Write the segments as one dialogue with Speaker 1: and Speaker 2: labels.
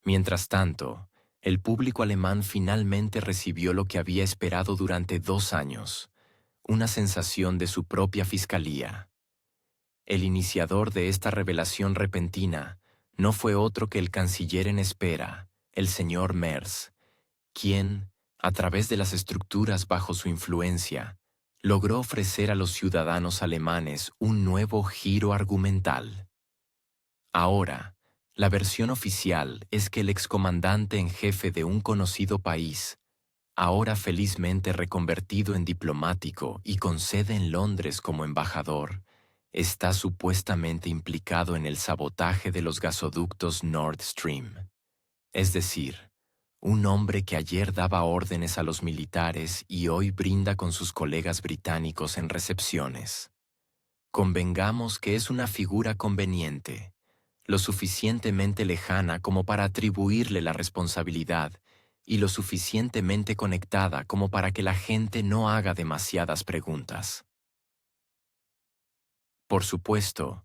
Speaker 1: Mientras tanto, el público alemán finalmente recibió lo que había esperado durante 2 años, una sensación de su propia fiscalía. El iniciador de esta revelación repentina no fue otro que el canciller en espera, el señor Merz, quien, a través de las estructuras bajo su influencia, logró ofrecer a los ciudadanos alemanes un nuevo giro argumental. Ahora, la versión oficial es que el excomandante en jefe de un conocido país, ahora felizmente reconvertido en diplomático y con sede en Londres como embajador, está supuestamente implicado en el sabotaje de los gasoductos Nord Stream. Es decir, un hombre que ayer daba órdenes a los militares y hoy brinda con sus colegas británicos en recepciones. Convengamos que es una figura conveniente, lo suficientemente lejana como para atribuirle la responsabilidad y lo suficientemente conectada como para que la gente no haga demasiadas preguntas. Por supuesto,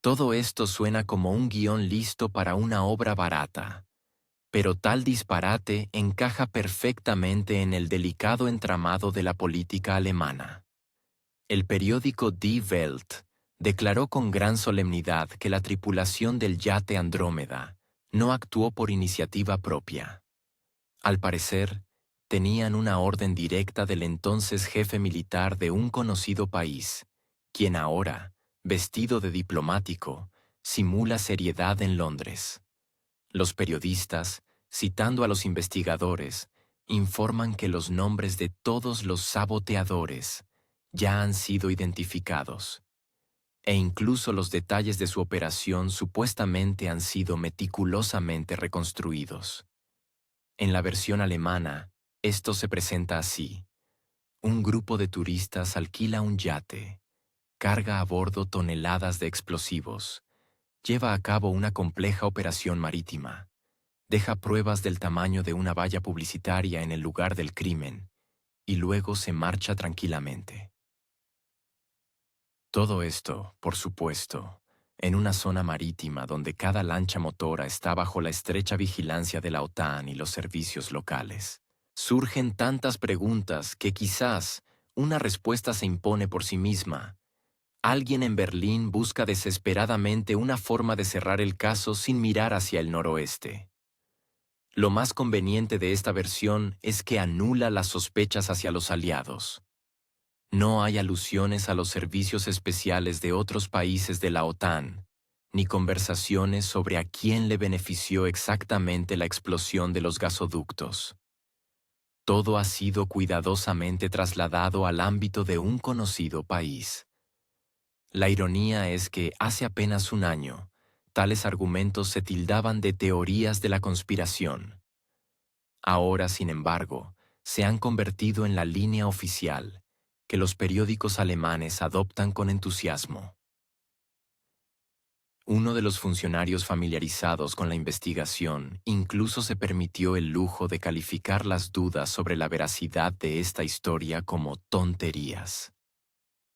Speaker 1: todo esto suena como un guión listo para una obra barata, pero tal disparate encaja perfectamente en el delicado entramado de la política alemana. El periódico Die Welt declaró con gran solemnidad que la tripulación del yate Andrómeda no actuó por iniciativa propia. Al parecer, tenían una orden directa del entonces jefe militar de un conocido país, quien ahora, vestido de diplomático, simula seriedad en Londres. Los periodistas, citando a los investigadores, informan que los nombres de todos los saboteadores ya han sido identificados, e incluso los detalles de su operación supuestamente han sido meticulosamente reconstruidos. En la versión alemana, esto se presenta así. Un grupo de turistas alquila un yate, carga a bordo toneladas de explosivos, lleva a cabo una compleja operación marítima, deja pruebas del tamaño de una valla publicitaria en el lugar del crimen y luego se marcha tranquilamente. Todo esto, por supuesto, en una zona marítima donde cada lancha motora está bajo la estrecha vigilancia de la OTAN y los servicios locales. Surgen tantas preguntas que quizás una respuesta se impone por sí misma. Alguien en Berlín busca desesperadamente una forma de cerrar el caso sin mirar hacia el noroeste. Lo más conveniente de esta versión es que anula las sospechas hacia los aliados. No hay alusiones a los servicios especiales de otros países de la OTAN, ni conversaciones sobre a quién le benefició exactamente la explosión de los gasoductos. Todo ha sido cuidadosamente trasladado al ámbito de un conocido país. La ironía es que hace apenas un año, tales argumentos se tildaban de teorías de la conspiración. Ahora, sin embargo, se han convertido en la línea oficial, que los periódicos alemanes adoptan con entusiasmo. Uno de los funcionarios familiarizados con la investigación incluso se permitió el lujo de calificar las dudas sobre la veracidad de esta historia como tonterías.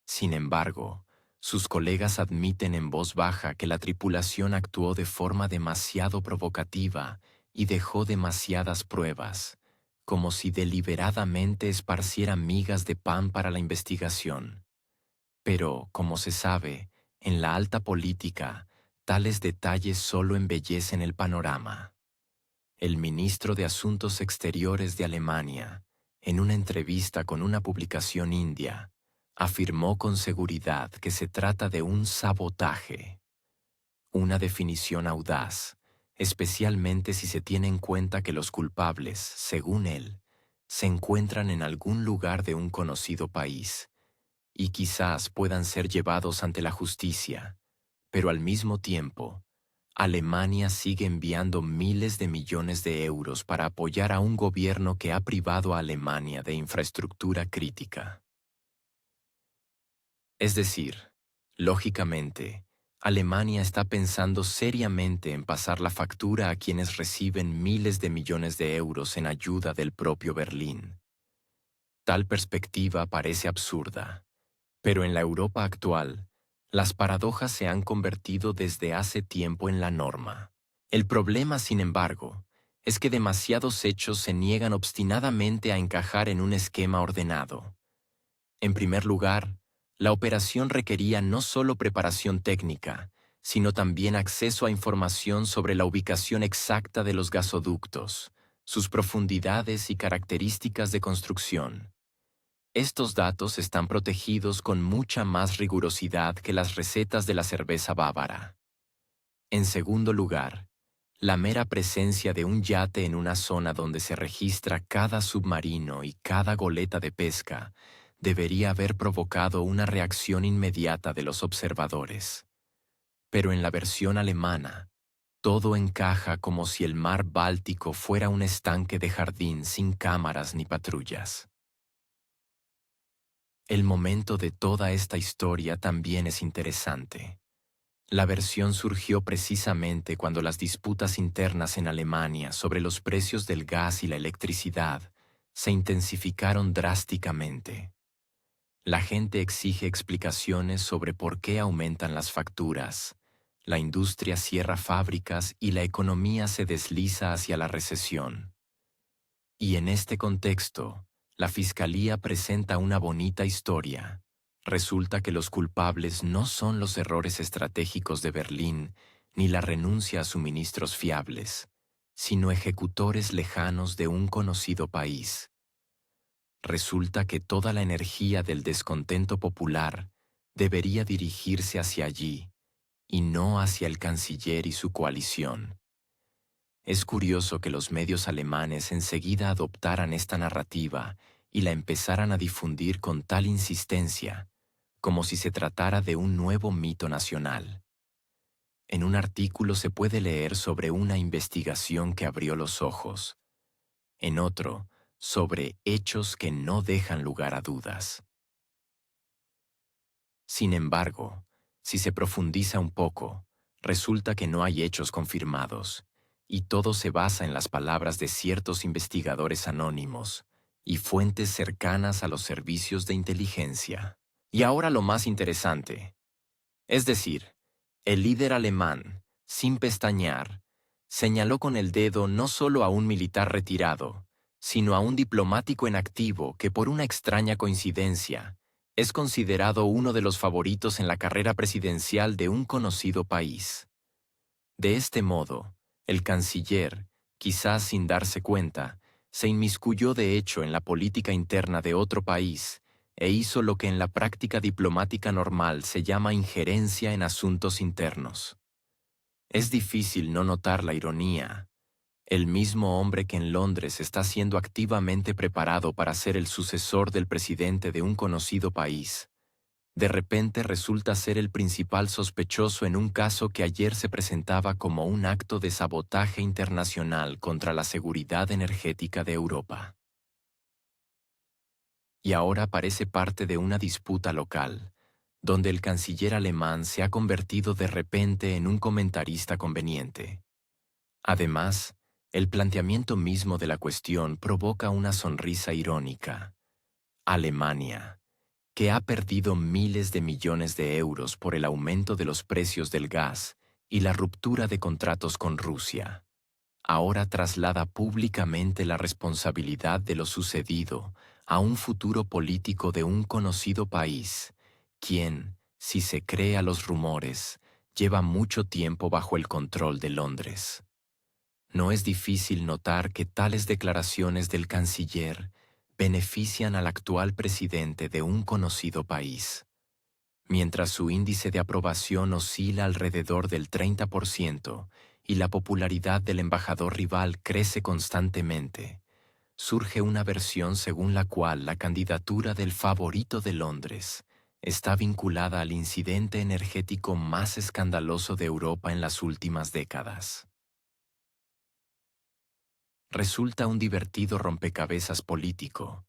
Speaker 1: Sin embargo, sus colegas admiten en voz baja que la tripulación actuó de forma demasiado provocativa y dejó demasiadas pruebas, como si deliberadamente esparciera migas de pan para la investigación. Pero, como se sabe, en la alta política, tales detalles solo embellecen el panorama. El ministro de Asuntos Exteriores de Alemania, en una entrevista con una publicación india, afirmó con seguridad que se trata de un sabotaje. Una definición audaz, especialmente si se tiene en cuenta que los culpables, según él, se encuentran en algún lugar de un conocido país, y quizás puedan ser llevados ante la justicia, pero al mismo tiempo, Alemania sigue enviando miles de millones de euros para apoyar a un gobierno que ha privado a Alemania de infraestructura crítica. Es decir, lógicamente, Alemania está pensando seriamente en pasar la factura a quienes reciben miles de millones de euros en ayuda del propio Berlín. Tal perspectiva parece absurda, pero en la Europa actual, las paradojas se han convertido desde hace tiempo en la norma. El problema, sin embargo, es que demasiados hechos se niegan obstinadamente a encajar en un esquema ordenado. En primer lugar, la operación requería no solo preparación técnica, sino también acceso a información sobre la ubicación exacta de los gasoductos, sus profundidades y características de construcción. Estos datos están protegidos con mucha más rigurosidad que las recetas de la cerveza bávara. En segundo lugar, la mera presencia de un yate en una zona donde se registra cada submarino y cada goleta de pesca debería haber provocado una reacción inmediata de los observadores. Pero en la versión alemana, todo encaja como si el mar Báltico fuera un estanque de jardín sin cámaras ni patrullas. El momento de toda esta historia también es interesante. La versión surgió precisamente cuando las disputas internas en Alemania sobre los precios del gas y la electricidad se intensificaron drásticamente. La gente exige explicaciones sobre por qué aumentan las facturas, la industria cierra fábricas y la economía se desliza hacia la recesión. Y en este contexto, la Fiscalía presenta una bonita historia. Resulta que los culpables no son los errores estratégicos de Berlín ni la renuncia a suministros fiables, sino ejecutores lejanos de un conocido país. Resulta que toda la energía del descontento popular debería dirigirse hacia allí, y no hacia el canciller y su coalición. Es curioso que los medios alemanes enseguida adoptaran esta narrativa y la empezaran a difundir con tal insistencia, como si se tratara de un nuevo mito nacional. En un artículo se puede leer sobre una investigación que abrió los ojos, en otro, sobre hechos que no dejan lugar a dudas. Sin embargo, si se profundiza un poco, resulta que no hay hechos confirmados, y todo se basa en las palabras de ciertos investigadores anónimos y fuentes cercanas a los servicios de inteligencia. Y ahora lo más interesante. Es decir, el líder alemán, sin pestañear, señaló con el dedo no solo a un militar retirado, sino a un diplomático en activo que por una extraña coincidencia es considerado uno de los favoritos en la carrera presidencial de un conocido país. De este modo, el canciller, quizás sin darse cuenta, se inmiscuyó de hecho en la política interna de otro país e hizo lo que en la práctica diplomática normal se llama injerencia en asuntos internos. Es difícil no notar la ironía. El mismo hombre que en Londres está siendo activamente preparado para ser el sucesor del presidente de un conocido país, de repente resulta ser el principal sospechoso en un caso que ayer se presentaba como un acto de sabotaje internacional contra la seguridad energética de Europa. Y ahora parece parte de una disputa local, donde el canciller alemán se ha convertido de repente en un comentarista conveniente. Además, el planteamiento mismo de la cuestión provoca una sonrisa irónica. Alemania, que ha perdido miles de millones de euros por el aumento de los precios del gas y la ruptura de contratos con Rusia, ahora traslada públicamente la responsabilidad de lo sucedido a un futuro político de un conocido país, quien, si se cree a los rumores, lleva mucho tiempo bajo el control de Londres. No es difícil notar que tales declaraciones del canciller benefician al actual presidente de un conocido país. Mientras su índice de aprobación oscila alrededor del 30% y la popularidad del embajador rival crece constantemente, surge una versión según la cual la candidatura del favorito de Londres está vinculada al incidente energético más escandaloso de Europa en las últimas décadas. Resulta un divertido rompecabezas político.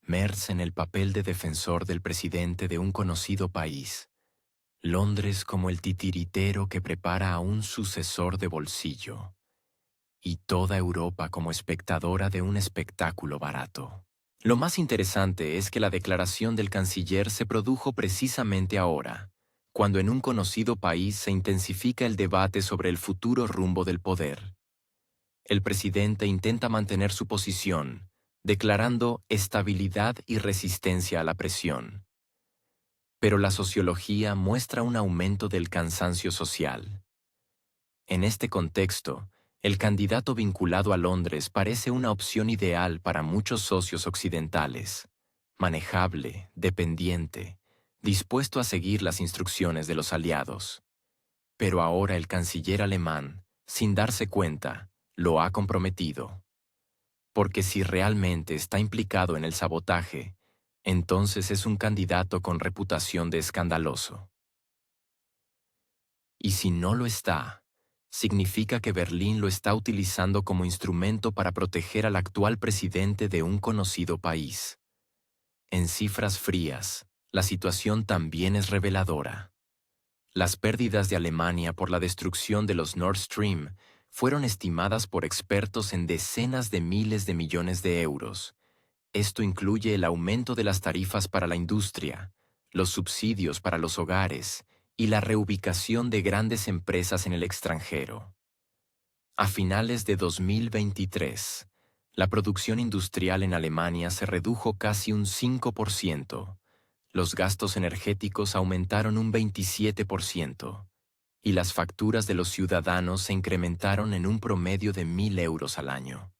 Speaker 1: Merz en el papel de defensor del presidente de un conocido país. Londres como el titiritero que prepara a un sucesor de bolsillo. Y toda Europa como espectadora de un espectáculo barato. Lo más interesante es que la declaración del canciller se produjo precisamente ahora, cuando en un conocido país se intensifica el debate sobre el futuro rumbo del poder. el presidente intenta mantener su posición, declarando estabilidad y resistencia a la presión. Pero la sociología muestra un aumento del cansancio social. En este contexto, el candidato vinculado a Londres parece una opción ideal para muchos socios occidentales, manejable, dependiente, dispuesto a seguir las instrucciones de los aliados. Pero ahora el canciller alemán, sin darse cuenta, lo ha comprometido. Porque si realmente está implicado en el sabotaje, entonces es un candidato con reputación de escandaloso. Y si no lo está, significa que Berlín lo está utilizando como instrumento para proteger al actual presidente de un conocido país. En cifras frías, la situación también es reveladora. Las pérdidas de Alemania por la destrucción de los Nord Stream fueron estimadas por expertos en decenas de miles de millones de euros. Esto incluye el aumento de las tarifas para la industria, los subsidios para los hogares y la reubicación de grandes empresas en el extranjero. A finales de 2023, la producción industrial en Alemania se redujo casi un 5%, los gastos energéticos aumentaron un 27%, y las facturas de los ciudadanos se incrementaron en un promedio de 1.000 euros al año.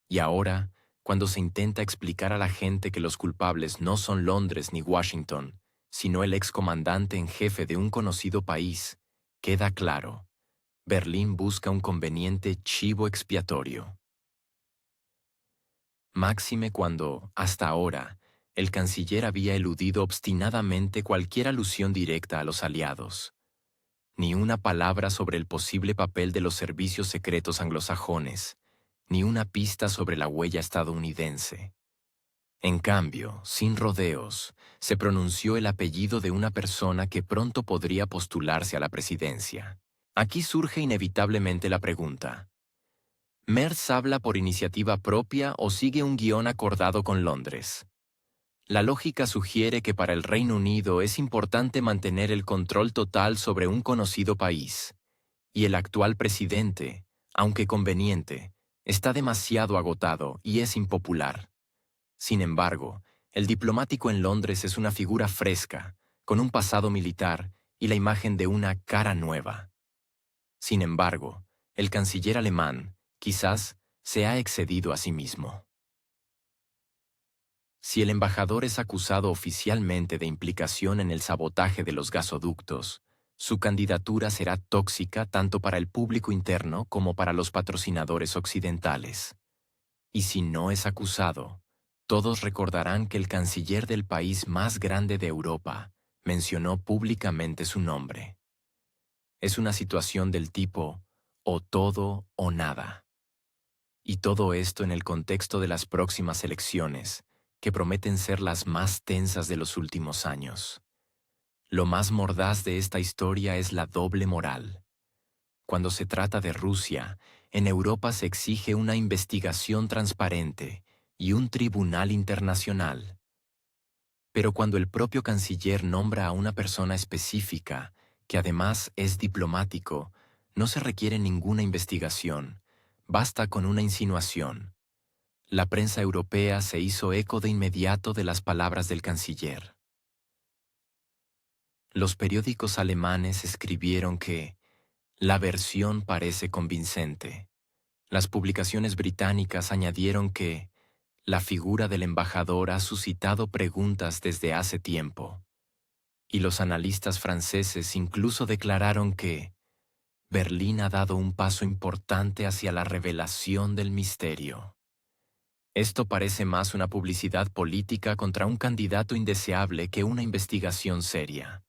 Speaker 1: Y ahora, cuando se intenta explicar a la gente que los culpables no son Londres ni Washington, sino el excomandante en jefe de un conocido país, queda claro: Berlín busca un conveniente chivo expiatorio. Máxime cuando, hasta ahora, el canciller había eludido obstinadamente cualquier alusión directa a los aliados. Ni una palabra sobre el posible papel de los servicios secretos anglosajones, ni una pista sobre la huella estadounidense. En cambio, sin rodeos, se pronunció el apellido de una persona que pronto podría postularse a la presidencia. Aquí surge inevitablemente la pregunta: ¿Merz habla por iniciativa propia o sigue un guión acordado con Londres? La lógica sugiere que para el Reino Unido es importante mantener el control total sobre un conocido país, y el actual presidente, aunque conveniente, está demasiado agotado y es impopular. Sin embargo, el diplomático en Londres es una figura fresca, con un pasado militar y la imagen de una cara nueva. Sin embargo, el canciller alemán, quizás, se ha excedido a sí mismo. Si el embajador es acusado oficialmente de implicación en el sabotaje de los gasoductos, su candidatura será tóxica tanto para el público interno como para los patrocinadores occidentales. Y si no es acusado, todos recordarán que el canciller del país más grande de Europa mencionó públicamente su nombre. Es una situación del tipo o todo o nada. Y todo esto en el contexto de las próximas elecciones, que prometen ser las más tensas de los últimos años. Lo más mordaz de esta historia es la doble moral. Cuando se trata de Rusia, en Europa se exige una investigación transparente y un tribunal internacional. Pero cuando el propio canciller nombra a una persona específica, que además es diplomático, no se requiere ninguna investigación, basta con una insinuación. La prensa europea se hizo eco de inmediato de las palabras del canciller. Los periódicos alemanes escribieron que la versión parece convincente. Las publicaciones británicas añadieron que la figura del embajador ha suscitado preguntas desde hace tiempo. Y los analistas franceses incluso declararon que Berlín ha dado un paso importante hacia la revelación del misterio. Esto parece más una publicidad política contra un candidato indeseable que una investigación seria.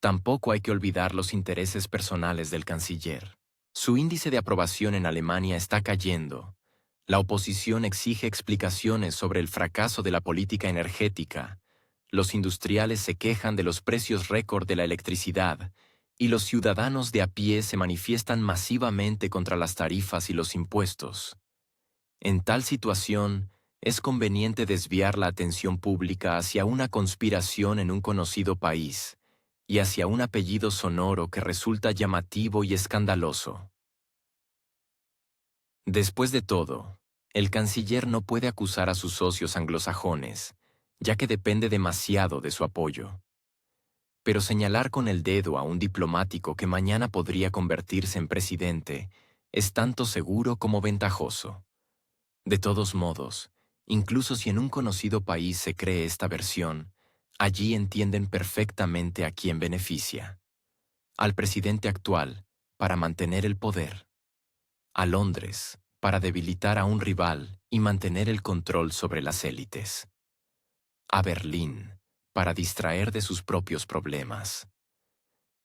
Speaker 1: Tampoco hay que olvidar los intereses personales del canciller. Su índice de aprobación en Alemania está cayendo. La oposición exige explicaciones sobre el fracaso de la política energética. Los industriales se quejan de los precios récord de la electricidad, y los ciudadanos de a pie se manifiestan masivamente contra las tarifas y los impuestos. En tal situación, es conveniente desviar la atención pública hacia una conspiración en un conocido país y hacia un apellido sonoro que resulta llamativo y escandaloso. Después de todo, el canciller no puede acusar a sus socios anglosajones, ya que depende demasiado de su apoyo. Pero señalar con el dedo a un diplomático que mañana podría convertirse en presidente es tanto seguro como ventajoso. De todos modos, incluso si en un conocido país se cree esta versión, allí entienden perfectamente a quién beneficia. Al presidente actual, para mantener el poder. A Londres, para debilitar a un rival y mantener el control sobre las élites. A Berlín, para distraer de sus propios problemas.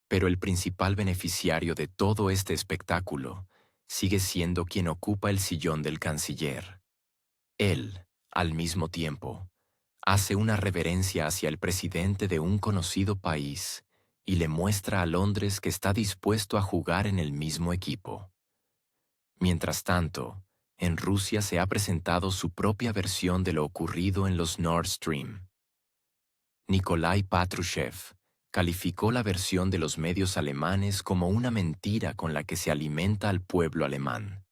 Speaker 1: Pero el principal beneficiario de todo este espectáculo sigue siendo quien ocupa el sillón del canciller. Él, al mismo tiempo, hace una reverencia hacia el presidente de un conocido país y le muestra a Londres que está dispuesto a jugar en el mismo equipo. Mientras tanto, en Rusia se ha presentado su propia versión de lo ocurrido en los Nord Stream. Nikolai Patrushev calificó la versión de los medios alemanes como una mentira con la que se alimenta al pueblo alemán.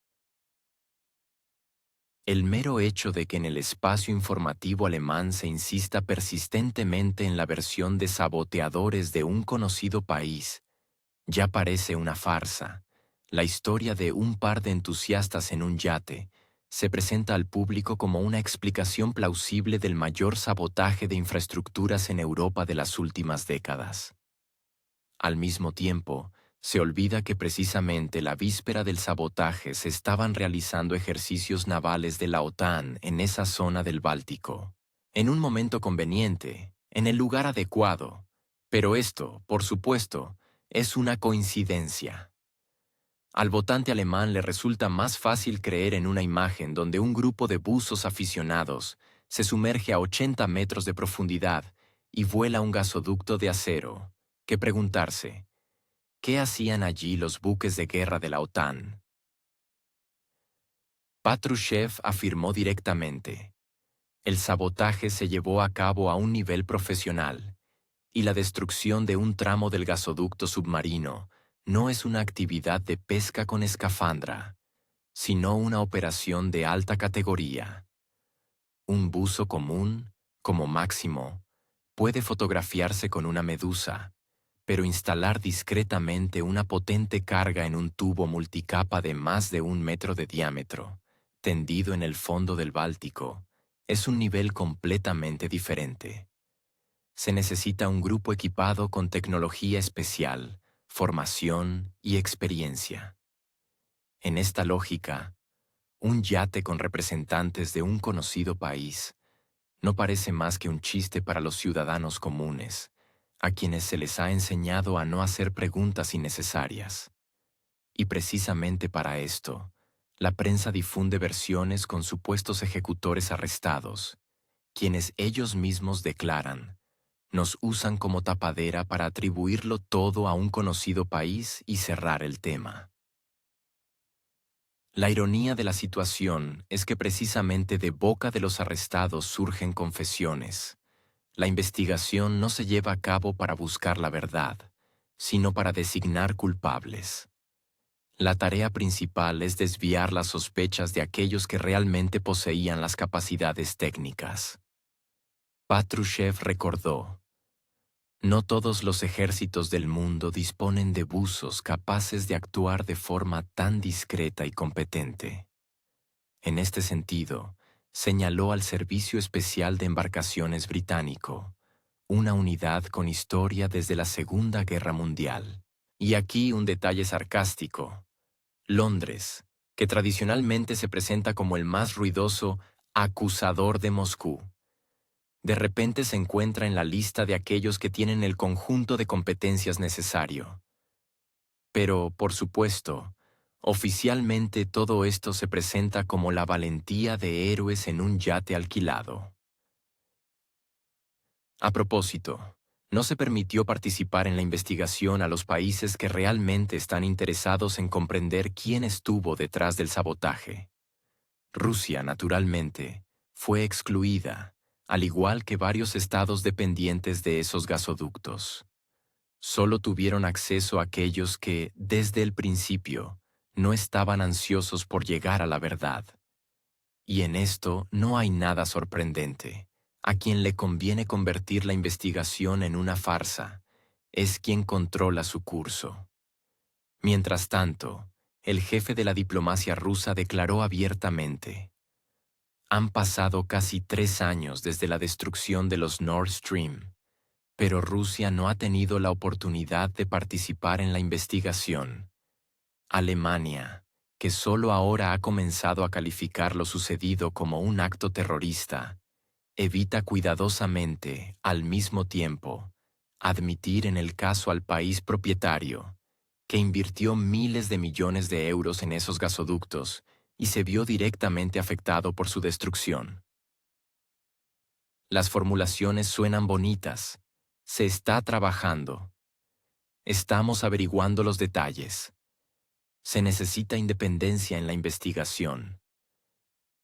Speaker 1: El mero hecho de que en el espacio informativo alemán se insista persistentemente en la versión de saboteadores de un conocido país ya parece una farsa. La historia de un par de entusiastas en un yate se presenta al público como una explicación plausible del mayor sabotaje de infraestructuras en Europa de las últimas décadas. Al mismo tiempo, se olvida que precisamente la víspera del sabotaje se estaban realizando ejercicios navales de la OTAN en esa zona del Báltico, en un momento conveniente, en el lugar adecuado. Pero esto, por supuesto, es una coincidencia. Al votante alemán le resulta más fácil creer en una imagen donde un grupo de buzos aficionados se sumerge a 80 metros de profundidad y vuela un gasoducto de acero, que preguntarse, ¿qué hacían allí los buques de guerra de la OTAN? Patrushev afirmó directamente, el sabotaje se llevó a cabo a un nivel profesional, y la destrucción de un tramo del gasoducto submarino no es una actividad de pesca con escafandra, sino una operación de alta categoría. Un buzo común, como máximo, puede fotografiarse con una medusa, pero instalar discretamente una potente carga en un tubo multicapa de más de 1 metro de diámetro, tendido en el fondo del Báltico, es un nivel completamente diferente. Se necesita un grupo equipado con tecnología especial, formación y experiencia. En esta lógica, un yate con representantes de un conocido país no parece más que un chiste para los ciudadanos comunes, a quienes se les ha enseñado a no hacer preguntas innecesarias. Y precisamente para esto, la prensa difunde versiones con supuestos ejecutores arrestados, quienes ellos mismos declaran, nos usan como tapadera para atribuirlo todo a un conocido país y cerrar el tema. La ironía de la situación es que precisamente de boca de los arrestados surgen confesiones. La investigación no se lleva a cabo para buscar la verdad, sino para designar culpables. La tarea principal es desviar las sospechas de aquellos que realmente poseían las capacidades técnicas. Patrushev recordó, no todos los ejércitos del mundo disponen de buzos capaces de actuar de forma tan discreta y competente. En este sentido, señaló al Servicio Especial de Embarcaciones británico, una unidad con historia desde la Segunda Guerra Mundial. Y aquí un detalle sarcástico. Londres, que tradicionalmente se presenta como el más ruidoso acusador de Moscú, de repente se encuentra en la lista de aquellos que tienen el conjunto de competencias necesario. Pero, por supuesto, oficialmente todo esto se presenta como la valentía de héroes en un yate alquilado. A propósito, no se permitió participar en la investigación a los países que realmente están interesados en comprender quién estuvo detrás del sabotaje. Rusia, naturalmente, fue excluida, al igual que varios estados dependientes de esos gasoductos. Solo tuvieron acceso a aquellos que, desde el principio, no estaban ansiosos por llegar a la verdad. Y en esto no hay nada sorprendente. A quien le conviene convertir la investigación en una farsa es quien controla su curso. Mientras tanto, el jefe de la diplomacia rusa declaró abiertamente: han pasado casi 3 años desde la destrucción de los Nord Stream, pero Rusia no ha tenido la oportunidad de participar en la investigación. Alemania, que solo ahora ha comenzado a calificar lo sucedido como un acto terrorista, evita cuidadosamente, al mismo tiempo, admitir en el caso al país propietario, que invirtió miles de millones de euros en esos gasoductos y se vio directamente afectado por su destrucción. Las formulaciones suenan bonitas. Se está trabajando. Estamos averiguando los detalles. Se necesita independencia en la investigación.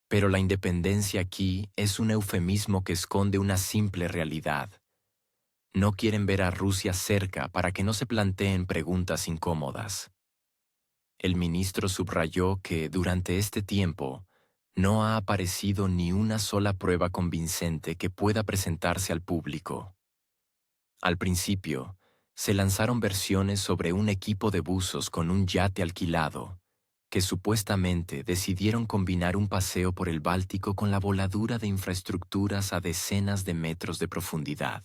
Speaker 1: Pero la independencia aquí es un eufemismo que esconde una simple realidad. No quieren ver a Rusia cerca para que no se planteen preguntas incómodas. El ministro subrayó que durante este tiempo no ha aparecido ni una sola prueba convincente que pueda presentarse al público. Al principio, se lanzaron versiones sobre un equipo de buzos con un yate alquilado, que supuestamente decidieron combinar un paseo por el Báltico con la voladura de infraestructuras a decenas de metros de profundidad.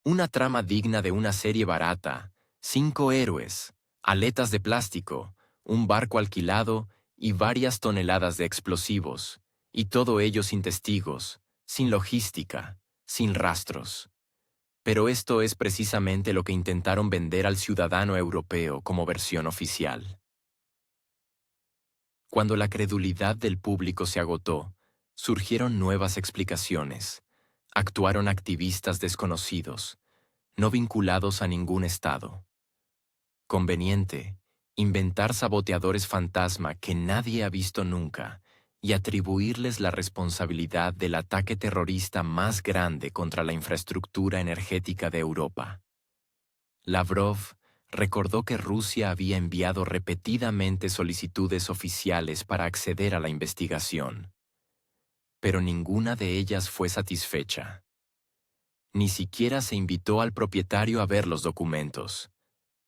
Speaker 1: Una trama digna de una serie barata: 5 héroes, aletas de plástico, un barco alquilado y varias toneladas de explosivos, y todo ello sin testigos, sin logística, sin rastros. Pero esto es precisamente lo que intentaron vender al ciudadano europeo como versión oficial. Cuando la credulidad del público se agotó, surgieron nuevas explicaciones. Actuaron activistas desconocidos, no vinculados a ningún estado. Conveniente, inventar saboteadores fantasma que nadie ha visto nunca y atribuirles la responsabilidad del ataque terrorista más grande contra la infraestructura energética de Europa. Lavrov recordó que Rusia había enviado repetidamente solicitudes oficiales para acceder a la investigación, pero ninguna de ellas fue satisfecha. Ni siquiera se invitó al propietario a ver los documentos,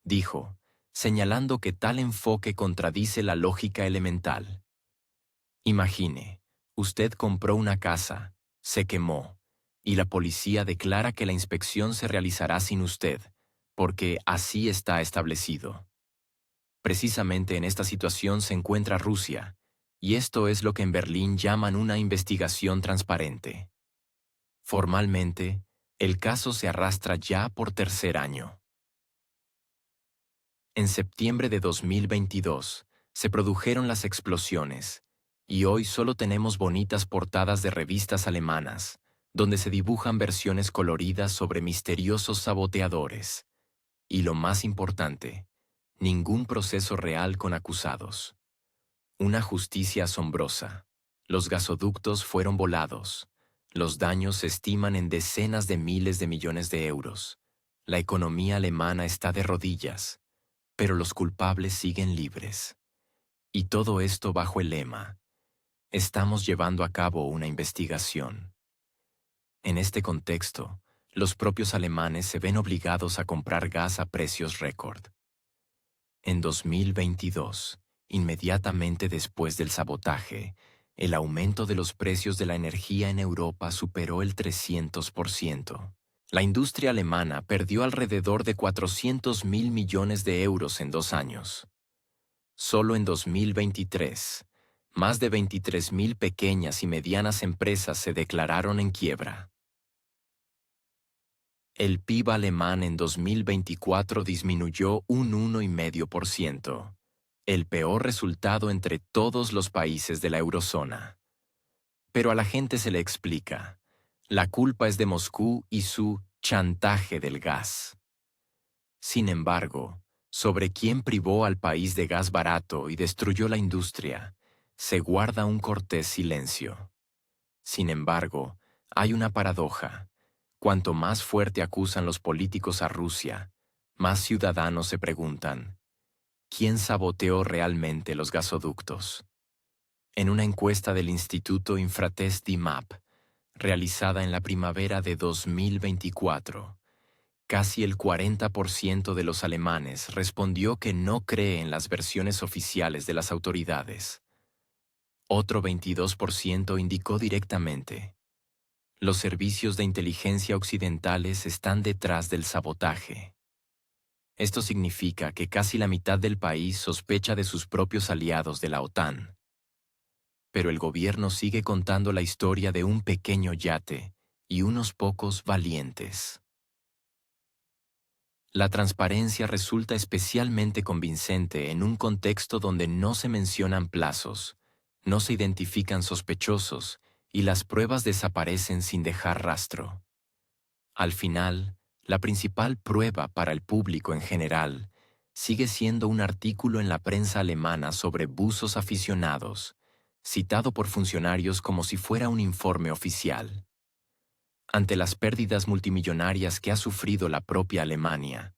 Speaker 1: dijo, señalando que tal enfoque contradice la lógica elemental. Imagine, usted compró una casa, se quemó, y la policía declara que la inspección se realizará sin usted, porque así está establecido. Precisamente en esta situación se encuentra Rusia, y esto es lo que en Berlín llaman una investigación transparente. Formalmente, el caso se arrastra ya por 3er año. En septiembre de 2022, se produjeron las explosiones, y hoy solo tenemos bonitas portadas de revistas alemanas, donde se dibujan versiones coloridas sobre misteriosos saboteadores. Y lo más importante, ningún proceso real con acusados. Una justicia asombrosa. Los gasoductos fueron volados. Los daños se estiman en decenas de miles de millones de euros. La economía alemana está de rodillas, pero los culpables siguen libres. Y todo esto bajo el lema: estamos llevando a cabo una investigación. En este contexto, los propios alemanes se ven obligados a comprar gas a precios récord. En 2022, inmediatamente después del sabotaje, el aumento de los precios de la energía en Europa superó el 300%. La industria alemana perdió alrededor de 400.000 millones de euros en 2 años. Solo en 2023, más de 23.000 pequeñas y medianas empresas se declararon en quiebra. El PIB alemán en 2024 disminuyó un 1,5%, el peor resultado entre todos los países de la eurozona. Pero a la gente se le explica: la culpa es de Moscú y su chantaje del gas. Sin embargo, sobre quién privó al país de gas barato y destruyó la industria, se guarda un cortés silencio. Sin embargo, hay una paradoja. Cuanto más fuerte acusan los políticos a Rusia, más ciudadanos se preguntan: ¿Quién saboteó realmente los gasoductos? En una encuesta del Instituto Infratest DIMAP, realizada en la primavera de 2024, casi el 40% de los alemanes respondió que no cree en las versiones oficiales de las autoridades. Otro 22% indicó directamente: los servicios de inteligencia occidentales están detrás del sabotaje. Esto significa que casi la mitad del país sospecha de sus propios aliados de la OTAN. Pero el gobierno sigue contando la historia de un pequeño yate y unos pocos valientes. La transparencia resulta especialmente convincente en un contexto donde no se mencionan plazos, no se identifican sospechosos y las pruebas desaparecen sin dejar rastro. Al final, la principal prueba para el público en general sigue siendo un artículo en la prensa alemana sobre buzos aficionados, citado por funcionarios como si fuera un informe oficial. Ante las pérdidas multimillonarias que ha sufrido la propia Alemania,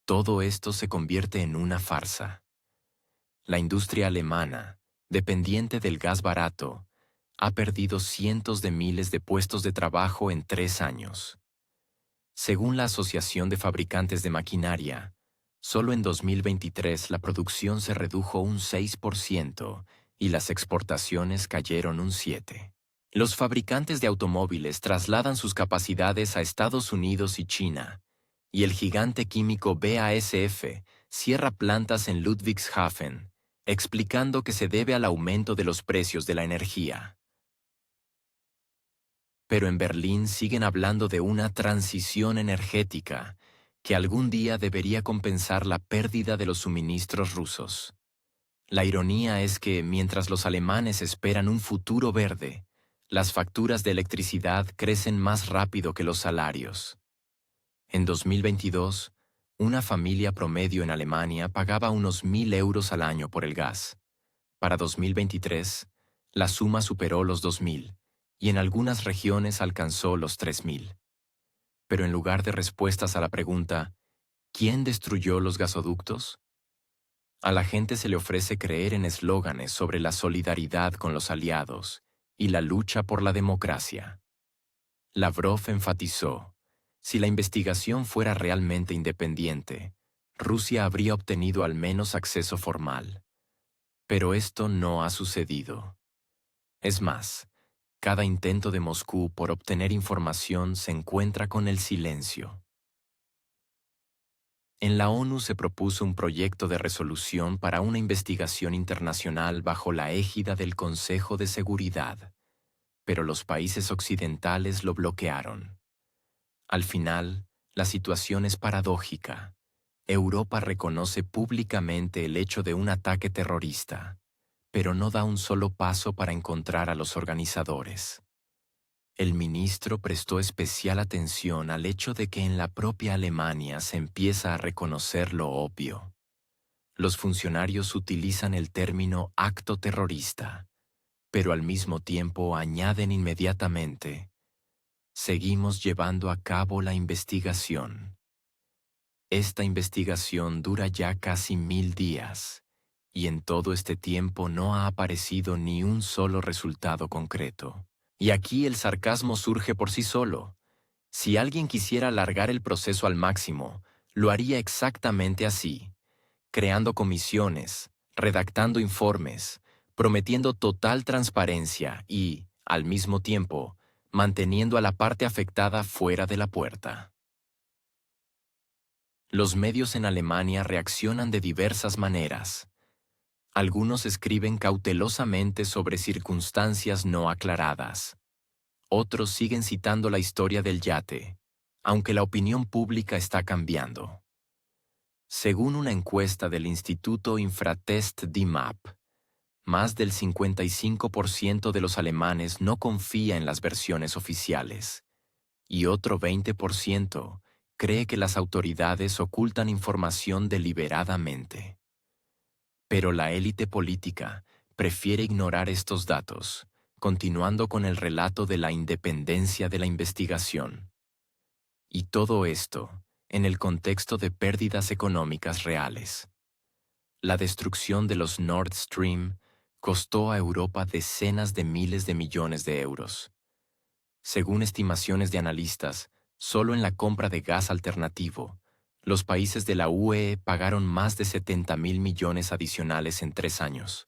Speaker 1: todo esto se convierte en una farsa. La industria alemana, dependiente del gas barato, ha perdido cientos de miles de puestos de trabajo en 3 años. Según la Asociación de Fabricantes de Maquinaria, solo en 2023 la producción se redujo un 6% y las exportaciones cayeron un 7%. Los fabricantes de automóviles trasladan sus capacidades a Estados Unidos y China, y el gigante químico BASF cierra plantas en Ludwigshafen, explicando que se debe al aumento de los precios de la energía. Pero en Berlín siguen hablando de una transición energética que algún día debería compensar la pérdida de los suministros rusos. La ironía es que mientras los alemanes esperan un futuro verde, las facturas de electricidad crecen más rápido que los salarios. En 2022, una familia promedio en Alemania pagaba unos 1.000 euros al año por el gas. Para 2023, la suma superó los 2.000 y en algunas regiones alcanzó los 3.000. Pero en lugar de respuestas a la pregunta, ¿quién destruyó los gasoductos?, a la gente se le ofrece creer en eslóganes sobre la solidaridad con los aliados y la lucha por la democracia. Lavrov enfatizó: si la investigación fuera realmente independiente, Rusia habría obtenido al menos acceso formal. Pero esto no ha sucedido. Es más, cada intento de Moscú por obtener información se encuentra con el silencio. En la ONU se propuso un proyecto de resolución para una investigación internacional bajo la égida del Consejo de Seguridad, pero los países occidentales lo bloquearon. Al final, la situación es paradójica. Europa reconoce públicamente el hecho de un ataque terrorista, pero no da un solo paso para encontrar a los organizadores. El ministro prestó especial atención al hecho de que en la propia Alemania se empieza a reconocer lo obvio. Los funcionarios utilizan el término acto terrorista, pero al mismo tiempo añaden inmediatamente: seguimos llevando a cabo la investigación. Esta investigación dura ya casi 1.000 días, y en todo este tiempo no ha aparecido ni un solo resultado concreto. Y aquí el sarcasmo surge por sí solo. Si alguien quisiera alargar el proceso al máximo, lo haría exactamente así: creando comisiones, redactando informes, prometiendo total transparencia y, al mismo tiempo, manteniendo a la parte afectada fuera de la puerta. Los medios en Alemania reaccionan de diversas maneras. Algunos escriben cautelosamente sobre circunstancias no aclaradas. Otros siguen citando la historia del yate, aunque la opinión pública está cambiando. Según una encuesta del Instituto Infratest DIMAP, más del 55% de los alemanes no confía en las versiones oficiales, y otro 20% cree que las autoridades ocultan información deliberadamente. Pero la élite política prefiere ignorar estos datos, continuando con el relato de la independencia de la investigación. Y todo esto en el contexto de pérdidas económicas reales. La destrucción de los Nord Stream costó a Europa decenas de miles de millones de euros. Según estimaciones de analistas, solo en la compra de gas alternativo, los países de la UE pagaron más de 70.000 millones adicionales en 3 años.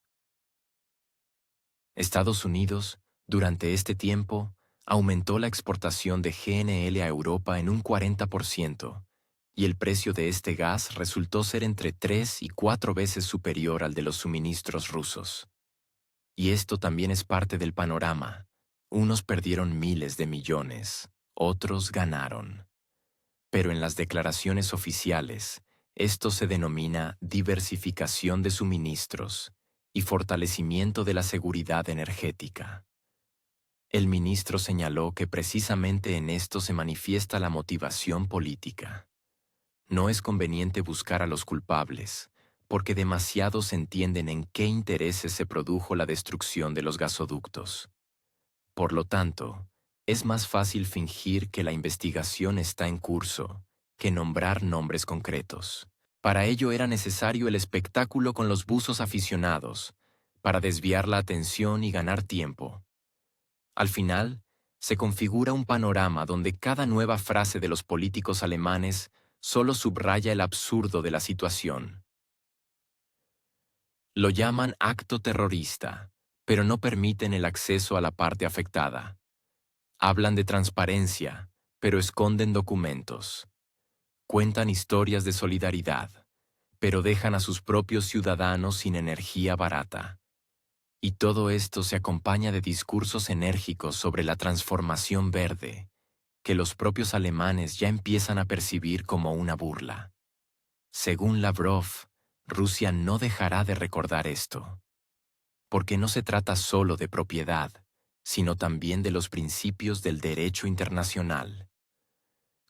Speaker 1: Estados Unidos, durante este tiempo, aumentó la exportación de GNL a Europa en un 40%, y el precio de este gas resultó ser entre 3 y 4 veces superior al de los suministros rusos. Y esto también es parte del panorama. Unos perdieron miles de millones, otros ganaron. Pero en las declaraciones oficiales, esto se denomina diversificación de suministros y fortalecimiento de la seguridad energética. El ministro señaló que precisamente en esto se manifiesta la motivación política. No es conveniente buscar a los culpables, porque demasiados entienden en qué intereses se produjo la destrucción de los gasoductos. Por lo tanto, es más fácil fingir que la investigación está en curso que nombrar nombres concretos. Para ello era necesario el espectáculo con los buzos aficionados, para desviar la atención y ganar tiempo. Al final, se configura un panorama donde cada nueva frase de los políticos alemanes solo subraya el absurdo de la situación. Lo llaman acto terrorista, pero no permiten el acceso a la parte afectada. Hablan de transparencia, pero esconden documentos. Cuentan historias de solidaridad, pero dejan a sus propios ciudadanos sin energía barata. Y todo esto se acompaña de discursos enérgicos sobre la transformación verde, que los propios alemanes ya empiezan a percibir como una burla. Según Lavrov, Rusia no dejará de recordar esto, porque no se trata solo de propiedad, sino también de los principios del derecho internacional.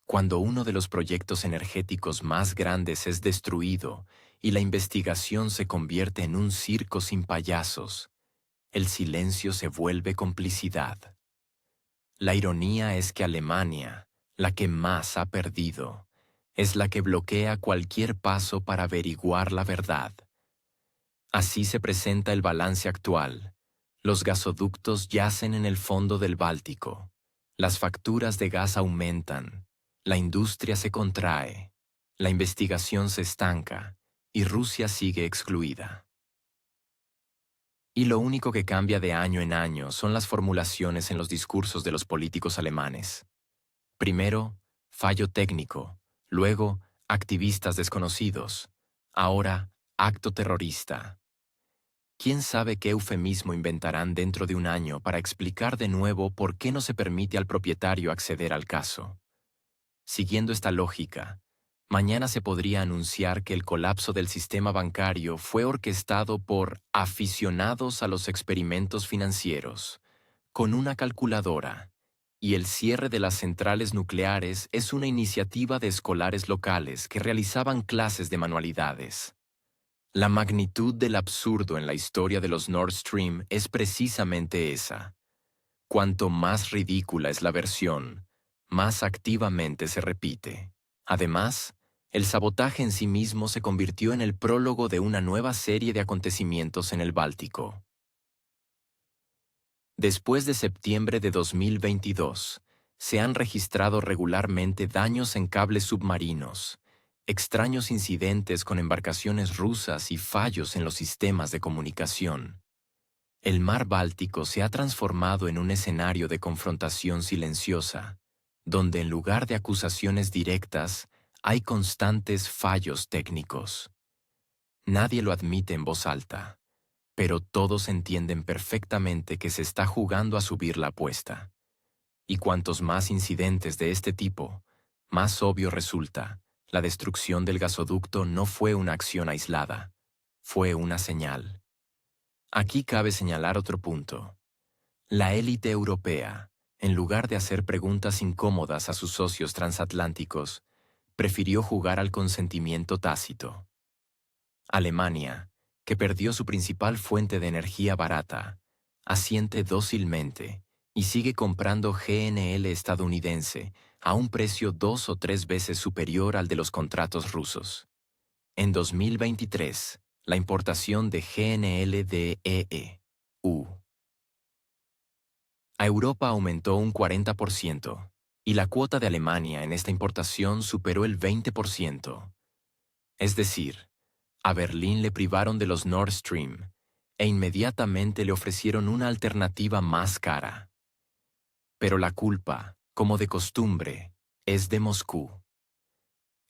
Speaker 1: Cuando uno de los proyectos energéticos más grandes es destruido y la investigación se convierte en un circo sin payasos, el silencio se vuelve complicidad. La ironía es que Alemania, la que más ha perdido, es la que bloquea cualquier paso para averiguar la verdad. Así se presenta el balance actual. Los gasoductos yacen en el fondo del Báltico. Las facturas de gas aumentan. La industria se contrae. La investigación se estanca. Y Rusia sigue excluida. Y lo único que cambia de año en año son las formulaciones en los discursos de los políticos alemanes. Primero, fallo técnico. Luego, activistas desconocidos. Ahora, acto terrorista. ¿Quién sabe qué eufemismo inventarán dentro de un año para explicar de nuevo por qué no se permite al propietario acceder al caso? Siguiendo esta lógica, mañana se podría anunciar que el colapso del sistema bancario fue orquestado por aficionados a los experimentos financieros, con una calculadora, y el cierre de las centrales nucleares es una iniciativa de escolares locales que realizaban clases de manualidades. La magnitud del absurdo en la historia de los Nord Stream es precisamente esa. Cuanto más ridícula es la versión, más activamente se repite. Además, el sabotaje en sí mismo se convirtió en el prólogo de una nueva serie de acontecimientos en el Báltico. Después de septiembre de 2022, se han registrado regularmente daños en cables submarinos, extraños incidentes con embarcaciones rusas y fallos en los sistemas de comunicación. El mar Báltico se ha transformado en un escenario de confrontación silenciosa, donde en lugar de acusaciones directas, hay constantes fallos técnicos. Nadie lo admite en voz alta, pero todos entienden perfectamente que se está jugando a subir la apuesta. Y cuantos más incidentes de este tipo, más obvio resulta. La destrucción del gasoducto no fue una acción aislada, fue una señal. Aquí cabe señalar otro punto. La élite europea, en lugar de hacer preguntas incómodas a sus socios transatlánticos, prefirió jugar al consentimiento tácito. Alemania, que perdió su principal fuente de energía barata, asiente dócilmente y sigue comprando GNL estadounidense a un precio 2 o 3 veces superior al de los contratos rusos. En 2023, la importación de GNLDEE-U. A Europa aumentó un 40%, y la cuota de Alemania en esta importación superó el 20%. Es decir, a Berlín le privaron de los Nord Stream e inmediatamente le ofrecieron una alternativa más cara. Pero la culpa, como de costumbre, es de Moscú.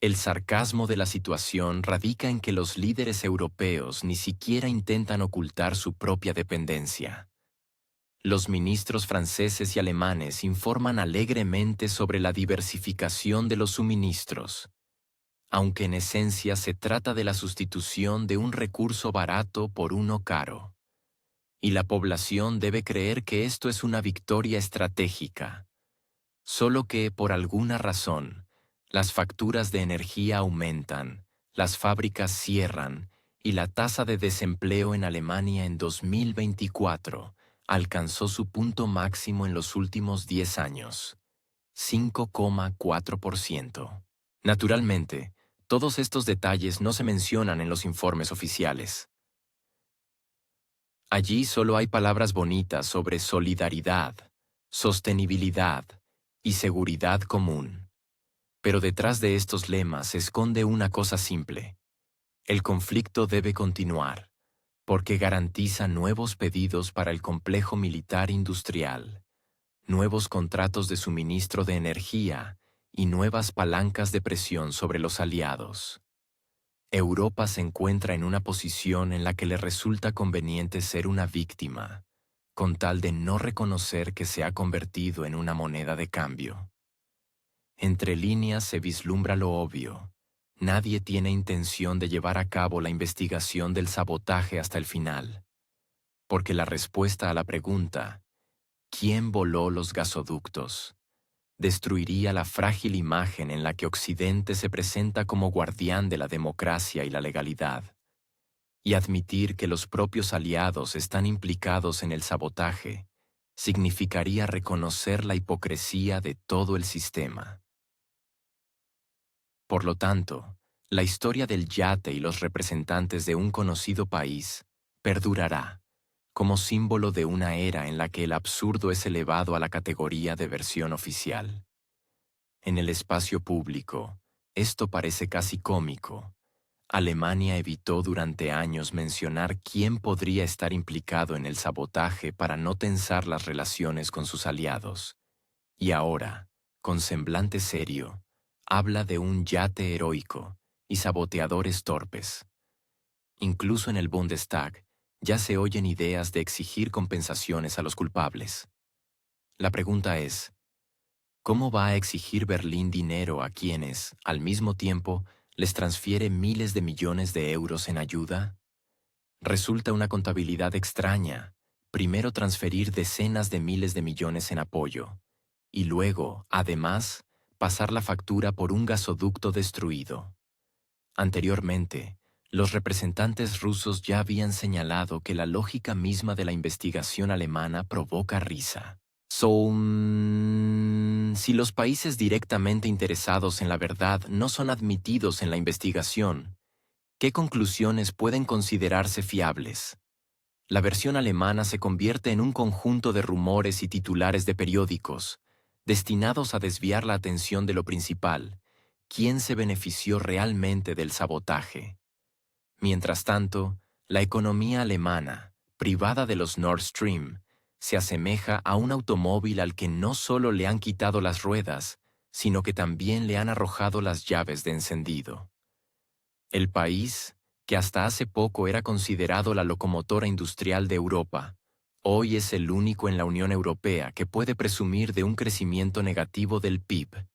Speaker 1: El sarcasmo de la situación radica en que los líderes europeos ni siquiera intentan ocultar su propia dependencia. Los ministros franceses y alemanes informan alegremente sobre la diversificación de los suministros, aunque en esencia se trata de la sustitución de un recurso barato por uno caro. Y la población debe creer que esto es una victoria estratégica. Solo que, por alguna razón, las facturas de energía aumentan, las fábricas cierran y la tasa de desempleo en Alemania en 2024 alcanzó su punto máximo en los últimos 10 años, 5,4%. Naturalmente, todos estos detalles no se mencionan en los informes oficiales. Allí solo hay palabras bonitas sobre solidaridad, sostenibilidad y seguridad común. Pero detrás de estos lemas se esconde una cosa simple. El conflicto debe continuar, porque garantiza nuevos pedidos para el complejo militar industrial, nuevos contratos de suministro de energía y nuevas palancas de presión sobre los aliados. Europa se encuentra en una posición en la que le resulta conveniente ser una víctima, con tal de no reconocer que se ha convertido en una moneda de cambio. Entre líneas se vislumbra lo obvio. Nadie tiene intención de llevar a cabo la investigación del sabotaje hasta el final, porque la respuesta a la pregunta, ¿quién voló los gasoductos?, destruiría la frágil imagen en la que Occidente se presenta como guardián de la democracia y la legalidad. Y admitir que los propios aliados están implicados en el sabotaje significaría reconocer la hipocresía de todo el sistema. Por lo tanto, la historia del yate y los representantes de un conocido país perdurará como símbolo de una era en la que el absurdo es elevado a la categoría de versión oficial. En el espacio público, esto parece casi cómico. Alemania evitó durante años mencionar quién podría estar implicado en el sabotaje para no tensar las relaciones con sus aliados. Y ahora, con semblante serio, habla de un yate heroico y saboteadores torpes. Incluso en el Bundestag ya se oyen ideas de exigir compensaciones a los culpables. La pregunta es, ¿cómo va a exigir Berlín dinero a quienes, al mismo tiempo, les transfiere miles de millones de euros en ayuda? Resulta una contabilidad extraña. Primero transferir decenas de miles de millones en apoyo, y luego, además, pasar la factura por un gasoducto destruido. Anteriormente, los representantes rusos ya habían señalado que la lógica misma de la investigación alemana provoca risa. Si los países directamente interesados en la verdad no son admitidos en la investigación, ¿qué conclusiones pueden considerarse fiables? La versión alemana se convierte en un conjunto de rumores y titulares de periódicos, destinados a desviar la atención de lo principal: ¿quién se benefició realmente del sabotaje? Mientras tanto, la economía alemana, privada de los Nord Stream, se asemeja a un automóvil al que no solo le han quitado las ruedas, sino que también le han arrojado las llaves de encendido. El país, que hasta hace poco era considerado la locomotora industrial de Europa, hoy es el único en la Unión Europea que puede presumir de un crecimiento negativo del PIB,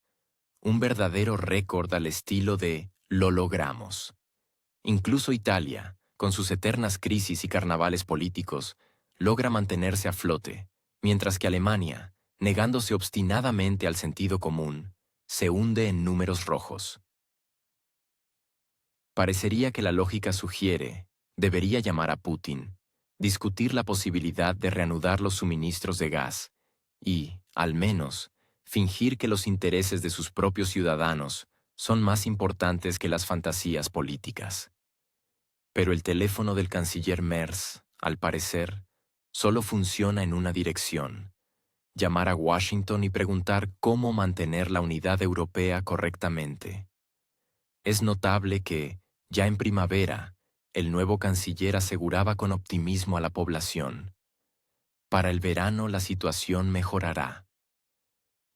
Speaker 1: un verdadero récord al estilo de «lo logramos». Incluso Italia, con sus eternas crisis y carnavales políticos, logra mantenerse a flote, mientras que Alemania, negándose obstinadamente al sentido común, se hunde en números rojos. Parecería que la lógica sugiere, debería llamar a Putin, discutir la posibilidad de reanudar los suministros de gas y, al menos, fingir que los intereses de sus propios ciudadanos son más importantes que las fantasías políticas. Pero el teléfono del canciller Merz, al parecer, solo funciona en una dirección: llamar a Washington y preguntar cómo mantener la unidad europea correctamente. Es notable que, ya en primavera, el nuevo canciller aseguraba con optimismo a la población: para el verano la situación mejorará.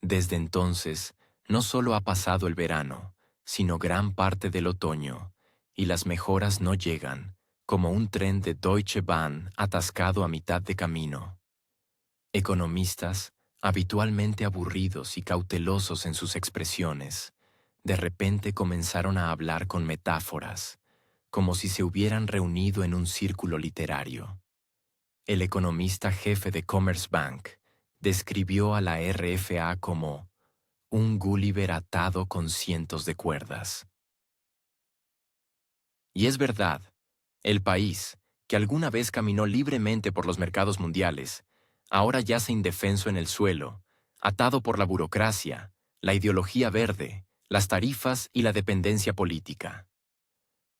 Speaker 1: Desde entonces, no solo ha pasado el verano, sino gran parte del otoño, y las mejoras no llegan, como un tren de Deutsche Bahn atascado a mitad de camino. Economistas, habitualmente aburridos y cautelosos en sus expresiones, de repente comenzaron a hablar con metáforas, como si se hubieran reunido en un círculo literario. El economista jefe de Commerzbank describió a la RFA como un Gulliver atado con cientos de cuerdas. Y es verdad, el país, que alguna vez caminó libremente por los mercados mundiales, ahora yace indefenso en el suelo, atado por la burocracia, la ideología verde, las tarifas y la dependencia política.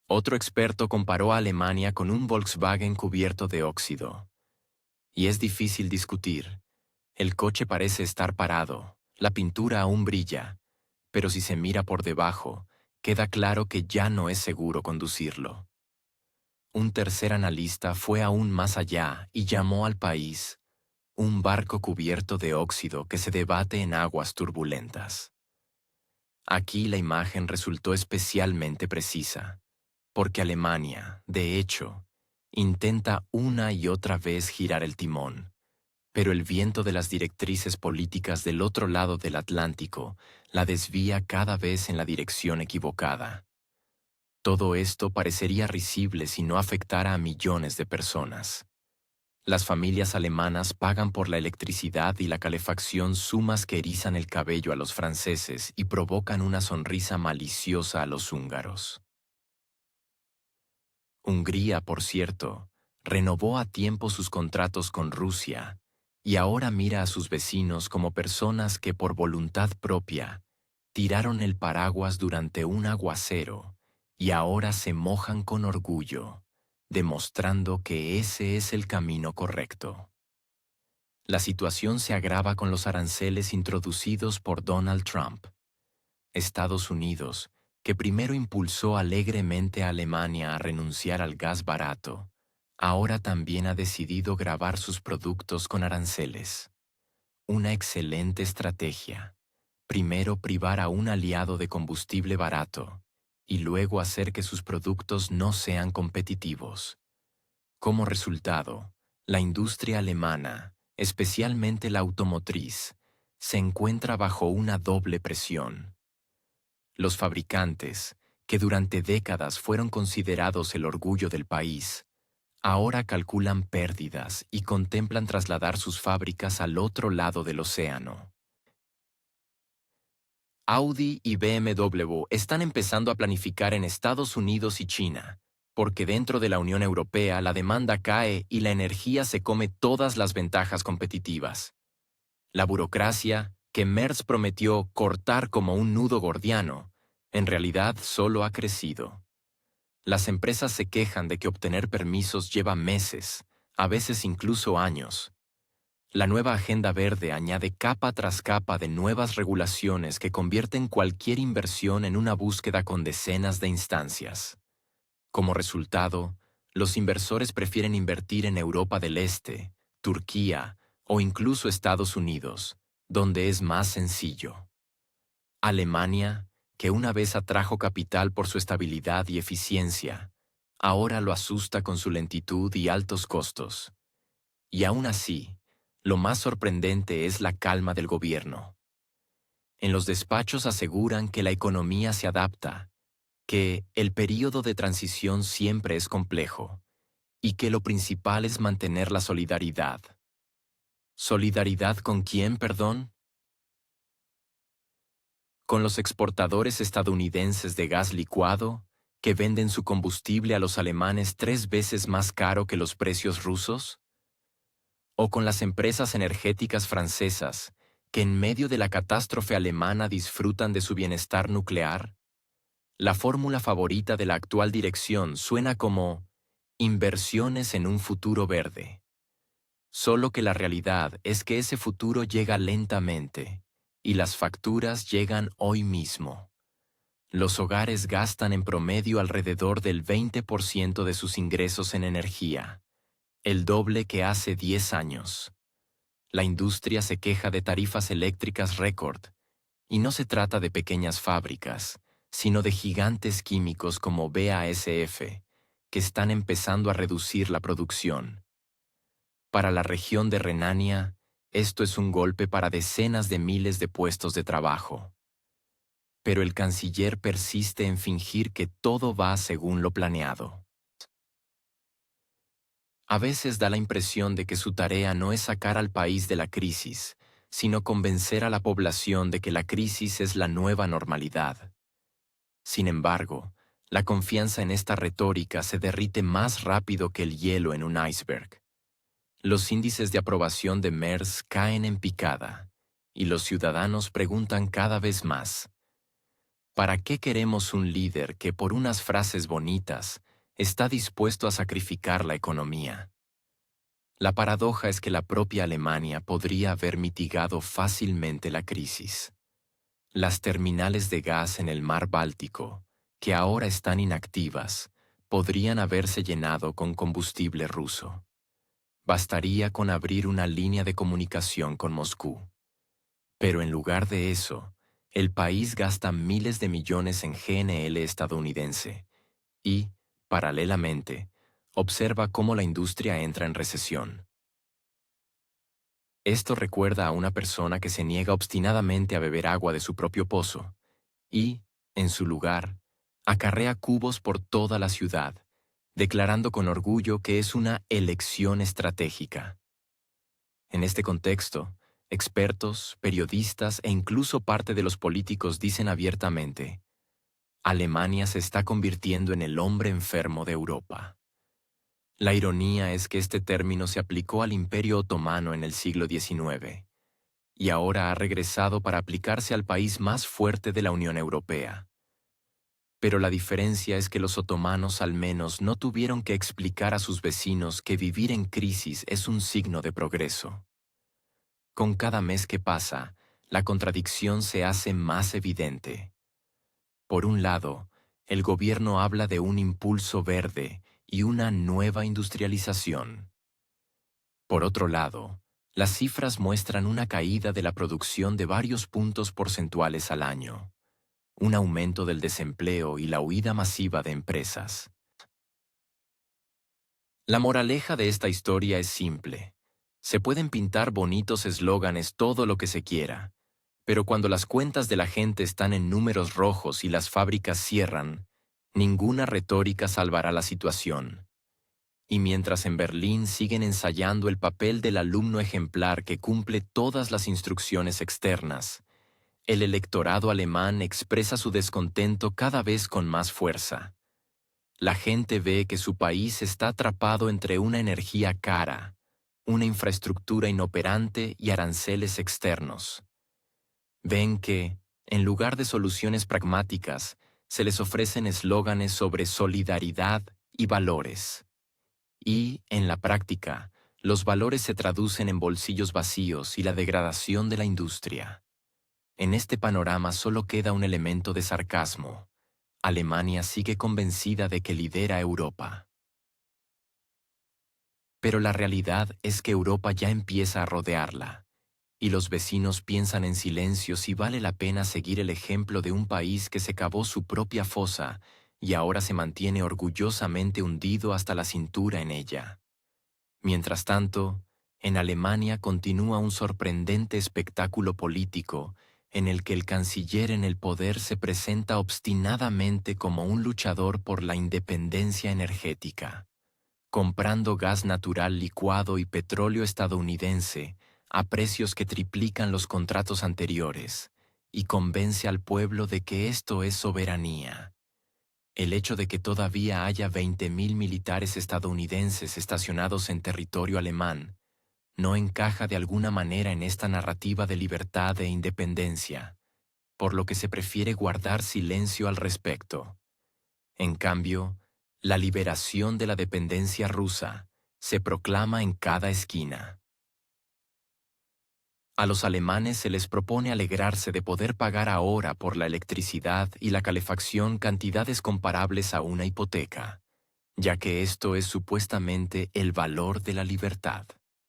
Speaker 1: Otro experto comparó a Alemania con un Volkswagen cubierto de óxido. Y es difícil discutir. El coche parece estar parado, la pintura aún brilla, pero si se mira por debajo, queda claro que ya no es seguro conducirlo. Un tercer analista fue aún más allá y llamó al país un barco cubierto de óxido que se debate en aguas turbulentas. Aquí la imagen resultó especialmente precisa, porque Alemania, de hecho, intenta una y otra vez girar el timón, pero el viento de las directrices políticas del otro lado del Atlántico la desvía cada vez en la dirección equivocada. Todo esto parecería risible si no afectara a millones de personas. Las familias alemanas pagan por la electricidad y la calefacción sumas que erizan el cabello a los franceses y provocan una sonrisa maliciosa a los húngaros. Hungría, por cierto, renovó a tiempo sus contratos con Rusia y ahora mira a sus vecinos como personas que por voluntad propia tiraron el paraguas durante un aguacero y ahora se mojan con orgullo, demostrando que ese es el camino correcto. La situación se agrava con los aranceles introducidos por Donald Trump. Estados Unidos, que primero impulsó alegremente a Alemania a renunciar al gas barato, ahora también ha decidido gravar sus productos con aranceles. Una excelente estrategia. Primero privar a un aliado de combustible barato y luego hacer que sus productos no sean competitivos. Como resultado, la industria alemana, especialmente la automotriz, se encuentra bajo una doble presión. Los fabricantes, que durante décadas fueron considerados el orgullo del país, ahora calculan pérdidas y contemplan trasladar sus fábricas al otro lado del océano. Audi y BMW están empezando a planificar en Estados Unidos y China, porque dentro de la Unión Europea la demanda cae y la energía se come todas las ventajas competitivas. La burocracia, que Merz prometió cortar como un nudo gordiano, en realidad solo ha crecido. Las empresas se quejan de que obtener permisos lleva meses, a veces incluso años. La nueva Agenda Verde añade capa tras capa de nuevas regulaciones que convierten cualquier inversión en una búsqueda con decenas de instancias. Como resultado, los inversores prefieren invertir en Europa del Este, Turquía o incluso Estados Unidos, donde es más sencillo. Alemania, que una vez atrajo capital por su estabilidad y eficiencia, ahora lo asusta con su lentitud y altos costos. Y aún así, lo más sorprendente es la calma del gobierno. En los despachos aseguran que la economía se adapta, que el período de transición siempre es complejo y que lo principal es mantener la solidaridad. ¿Solidaridad con quién, perdón? ¿Con los exportadores estadounidenses de gas licuado, que venden su combustible a los alemanes 3 veces más caro que los precios rusos? ¿O con las empresas energéticas francesas, que en medio de la catástrofe alemana disfrutan de su bienestar nuclear? La fórmula favorita de la actual dirección suena como Inversiones en un futuro verde. Solo que la realidad es que ese futuro llega lentamente, y las facturas llegan hoy mismo. Los hogares gastan en promedio alrededor del 20% de sus ingresos en energía, el doble que hace 10 años. La industria se queja de tarifas eléctricas récord, y no se trata de pequeñas fábricas, sino de gigantes químicos como BASF, que están empezando a reducir la producción. Para la región de Renania, esto es un golpe para decenas de miles de puestos de trabajo. Pero el canciller persiste en fingir que todo va según lo planeado. A veces da la impresión de que su tarea no es sacar al país de la crisis, sino convencer a la población de que la crisis es la nueva normalidad. Sin embargo, la confianza en esta retórica se derrite más rápido que el hielo en un iceberg. Los índices de aprobación de Merz caen en picada, y los ciudadanos preguntan cada vez más: ¿para qué queremos un líder que por unas frases bonitas está dispuesto a sacrificar la economía? La paradoja es que la propia Alemania podría haber mitigado fácilmente la crisis. Las terminales de gas en el mar Báltico, que ahora están inactivas, podrían haberse llenado con combustible ruso. Bastaría con abrir una línea de comunicación con Moscú. Pero en lugar de eso, el país gasta miles de millones en GNL estadounidense y, paralelamente, observa cómo la industria entra en recesión. Esto recuerda a una persona que se niega obstinadamente a beber agua de su propio pozo y, en su lugar, acarrea cubos por toda la ciudad, declarando con orgullo que es una elección estratégica. En este contexto, expertos, periodistas e incluso parte de los políticos dicen abiertamente: Alemania se está convirtiendo en el hombre enfermo de Europa. La ironía es que este término se aplicó al Imperio Otomano en el siglo XIX, y ahora ha regresado para aplicarse al país más fuerte de la Unión Europea. Pero la diferencia es que los otomanos al menos no tuvieron que explicar a sus vecinos que vivir en crisis es un signo de progreso. Con cada mes que pasa, la contradicción se hace más evidente. Por un lado, el gobierno habla de un impulso verde y una nueva industrialización. Por otro lado, las cifras muestran una caída de la producción de varios puntos porcentuales al año, un aumento del desempleo y la huida masiva de empresas. La moraleja de esta historia es simple. Se pueden pintar bonitos eslóganes todo lo que se quiera, pero cuando las cuentas de la gente están en números rojos y las fábricas cierran, ninguna retórica salvará la situación. Y mientras en Berlín siguen ensayando el papel del alumno ejemplar que cumple todas las instrucciones externas, el electorado alemán expresa su descontento cada vez con más fuerza. La gente ve que su país está atrapado entre una energía cara, una infraestructura inoperante y aranceles externos. Ven que, en lugar de soluciones pragmáticas, se les ofrecen eslóganes sobre solidaridad y valores. Y, en la práctica, los valores se traducen en bolsillos vacíos y la degradación de la industria. En este panorama solo queda un elemento de sarcasmo. Alemania sigue convencida de que lidera Europa. Pero la realidad es que Europa ya empieza a rodearla, y los vecinos piensan en silencio si vale la pena seguir el ejemplo de un país que se cavó su propia fosa y ahora se mantiene orgullosamente hundido hasta la cintura en ella. Mientras tanto, en Alemania continúa un sorprendente espectáculo político en el que el canciller en el poder se presenta obstinadamente como un luchador por la independencia energética, comprando gas natural licuado y petróleo estadounidense a precios que triplican los contratos anteriores, y convence al pueblo de que esto es soberanía. El hecho de que todavía haya 20.000 militares estadounidenses estacionados en territorio alemán no encaja de alguna manera en esta narrativa de libertad e independencia, por lo que se prefiere guardar silencio al respecto. En cambio, La liberación de la dependencia rusa se proclama en cada esquina. A los alemanes se les propone alegrarse de poder pagar ahora por la electricidad y la calefacción cantidades comparables a una hipoteca, ya que esto es supuestamente el valor de la libertad.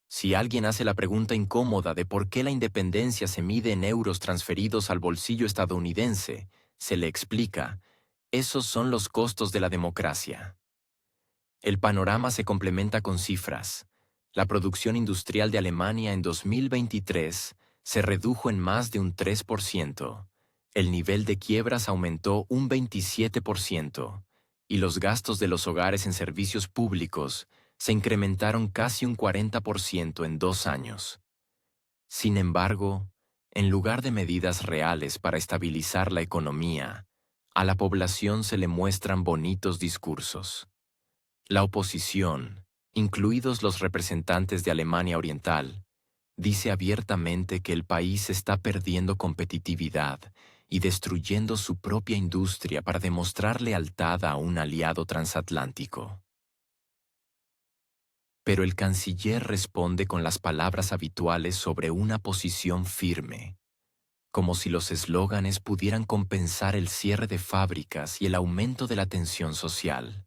Speaker 1: Si alguien hace la pregunta incómoda de por qué la independencia se mide en euros transferidos al bolsillo estadounidense, se le explica: esos son los costos de la democracia. El panorama se complementa con cifras. La producción industrial de Alemania en 2023 se redujo en más de un 3%. El nivel de quiebras aumentó un 27%, y los gastos de los hogares en servicios públicos se incrementaron casi un 40% en 2 años. Sin embargo, en lugar de medidas reales para estabilizar la economía, a la población se le muestran bonitos discursos. La oposición, incluidos los representantes de Alemania Oriental, dice abiertamente que el país está perdiendo competitividad y destruyendo su propia industria para demostrar lealtad a un aliado transatlántico. Pero el canciller responde con las palabras habituales sobre una posición firme, como si los eslóganes pudieran compensar el cierre de fábricas y el aumento de la tensión social.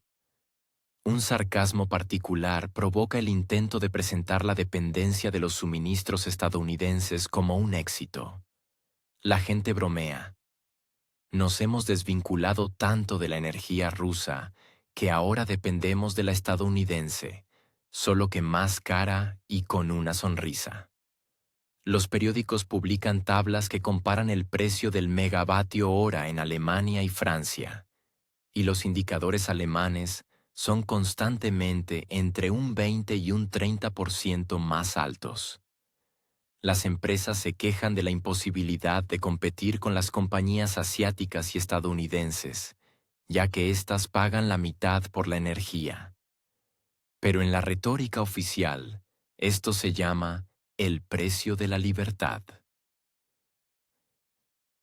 Speaker 1: Un sarcasmo particular provoca el intento de presentar la dependencia de los suministros estadounidenses como un éxito. La gente bromea: nos hemos desvinculado tanto de la energía rusa que ahora dependemos de la estadounidense, solo que más cara y con una sonrisa. Los periódicos publican tablas que comparan el precio del megavatio hora en Alemania y Francia, y los indicadores alemanes son constantemente entre un 20 y un 30% más altos. Las empresas se quejan de la imposibilidad de competir con las compañías asiáticas y estadounidenses, ya que éstas pagan la mitad por la energía. Pero en la retórica oficial, esto se llama el precio de la libertad.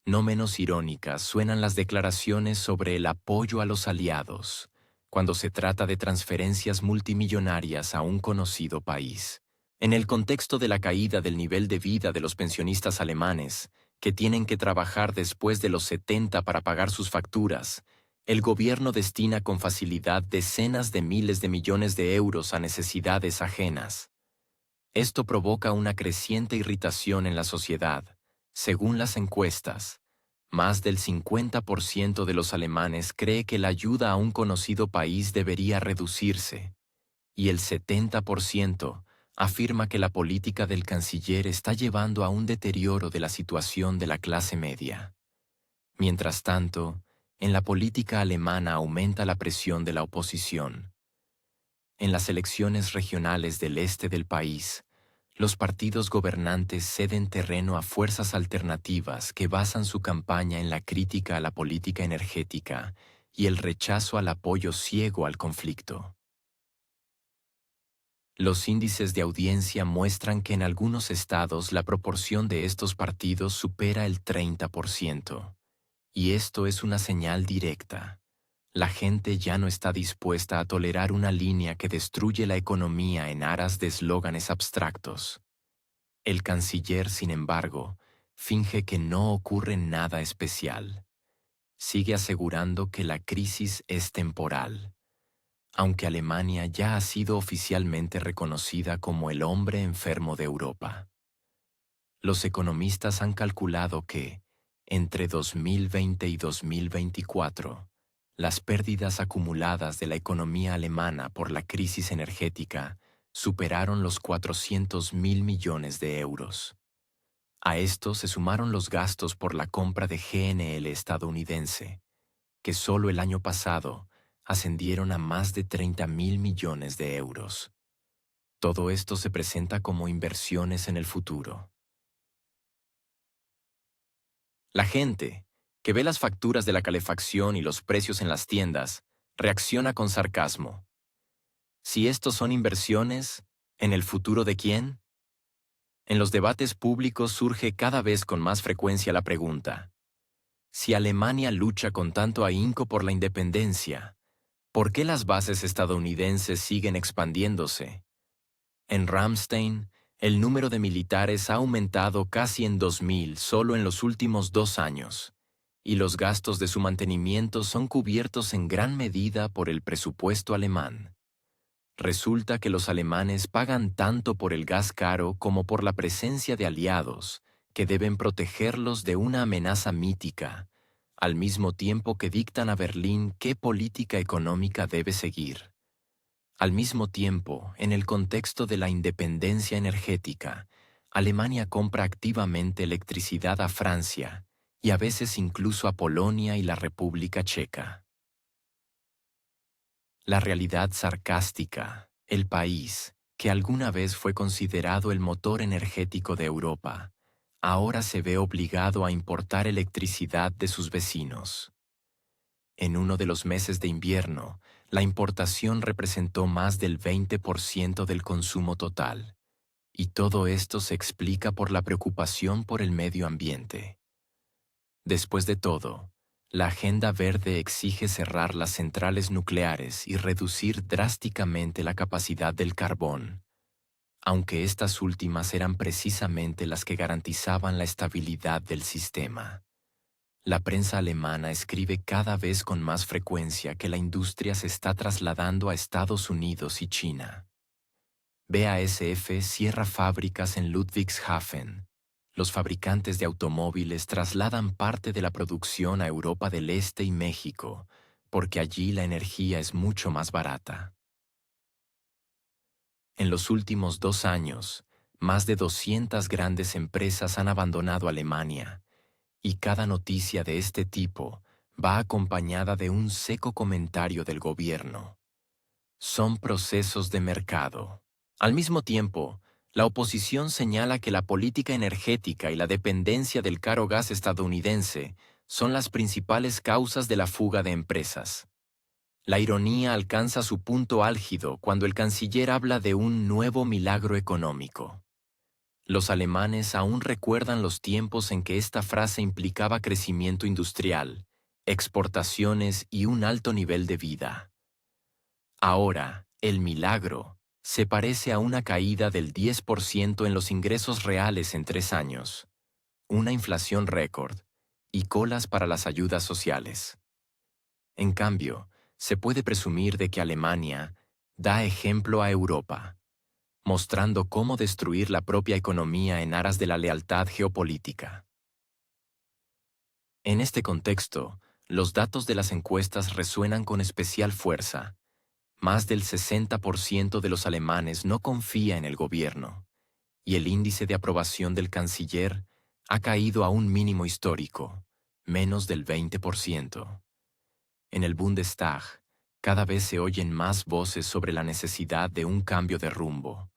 Speaker 1: No menos irónicas suenan las declaraciones sobre el apoyo a los aliados, cuando se trata de transferencias multimillonarias a un conocido país. En el contexto de la caída del nivel de vida de los pensionistas alemanes, que tienen que trabajar después de los 70 para pagar sus facturas, el gobierno destina con facilidad decenas de miles de millones de euros a necesidades ajenas. Esto provoca una creciente irritación en la sociedad. Según las encuestas, más del 50% de los alemanes cree que la ayuda a un conocido país debería reducirse, y el 70% afirma que la política del canciller está llevando a un deterioro de la situación de la clase media. Mientras tanto, en la política alemana aumenta la presión de la oposición. En las elecciones regionales del este del país, los partidos gobernantes ceden terreno a fuerzas alternativas que basan su campaña en la crítica a la política energética y el rechazo al apoyo ciego al conflicto. Los índices de audiencia muestran que en algunos estados la proporción de estos partidos supera el 30%, y esto es una señal directa. La gente ya no está dispuesta a tolerar una línea que destruye la economía en aras de eslóganes abstractos. El canciller, sin embargo, finge que no ocurre nada especial. Sigue asegurando que la crisis es temporal, aunque Alemania ya ha sido oficialmente reconocida como el hombre enfermo de Europa. Los economistas han calculado que, entre 2020 y 2024, las pérdidas acumuladas de la economía alemana por la crisis energética superaron los 400.000 millones de euros. A esto se sumaron los gastos por la compra de GNL estadounidense, que solo el año pasado ascendieron a más de 30.000 millones de euros. Todo esto se presenta como inversiones en el futuro. La gente, que ve las facturas de la calefacción y los precios en las tiendas, reacciona con sarcasmo. Si estos son inversiones, ¿en el futuro de quién? En los debates públicos surge cada vez con más frecuencia la pregunta: si Alemania lucha con tanto ahínco por la independencia, ¿Por qué las bases estadounidenses siguen expandiéndose? En Ramstein, el número de militares ha aumentado casi en 2000 solo en los últimos 2 años, y los gastos de su mantenimiento son cubiertos en gran medida por el presupuesto alemán. Resulta que los alemanes pagan tanto por el gas caro como por la presencia de aliados, que deben protegerlos de una amenaza mítica, al mismo tiempo que dictan a Berlín qué política económica debe seguir. Al mismo tiempo, en el contexto de la independencia energética, Alemania compra activamente electricidad a Francia y a veces incluso a Polonia y la República Checa. La realidad sarcástica, el país, que alguna vez fue considerado el motor energético de Europa, ahora se ve obligado a importar electricidad de sus vecinos. En uno de los meses de invierno, la importación representó más del 20% del consumo total, y todo esto se explica por la preocupación por el medio ambiente. Después de todo, la Agenda Verde exige cerrar las centrales nucleares y reducir drásticamente la capacidad del carbón, aunque estas últimas eran precisamente las que garantizaban la estabilidad del sistema. La prensa alemana escribe cada vez con más frecuencia que la industria se está trasladando a Estados Unidos y China. BASF cierra fábricas en Ludwigshafen. Los fabricantes de automóviles trasladan parte de la producción a Europa del Este y México, porque allí la energía es mucho más barata. En los últimos 2 años, más de 200 grandes empresas han abandonado Alemania, y cada noticia de este tipo va acompañada de un seco comentario del gobierno. Son procesos de mercado. Al mismo tiempo, la oposición señala que la política energética y la dependencia del caro gas estadounidense son las principales causas de la fuga de empresas. La ironía alcanza su punto álgido cuando el canciller habla de un nuevo milagro económico. Los alemanes aún recuerdan los tiempos en que esta frase implicaba crecimiento industrial, exportaciones y un alto nivel de vida. Ahora, el milagro se parece a una caída del 10% en los ingresos reales en 3 años, una inflación récord y colas para las ayudas sociales. En cambio, se puede presumir de que Alemania da ejemplo a Europa, mostrando cómo destruir la propia economía en aras de la lealtad geopolítica. En este contexto, los datos de las encuestas resuenan con especial fuerza. Más del 60% de los alemanes no confía en el gobierno, y el índice de aprobación del canciller ha caído a un mínimo histórico, menos del 20%. En el Bundestag, cada vez se oyen más voces sobre la necesidad de un cambio de rumbo,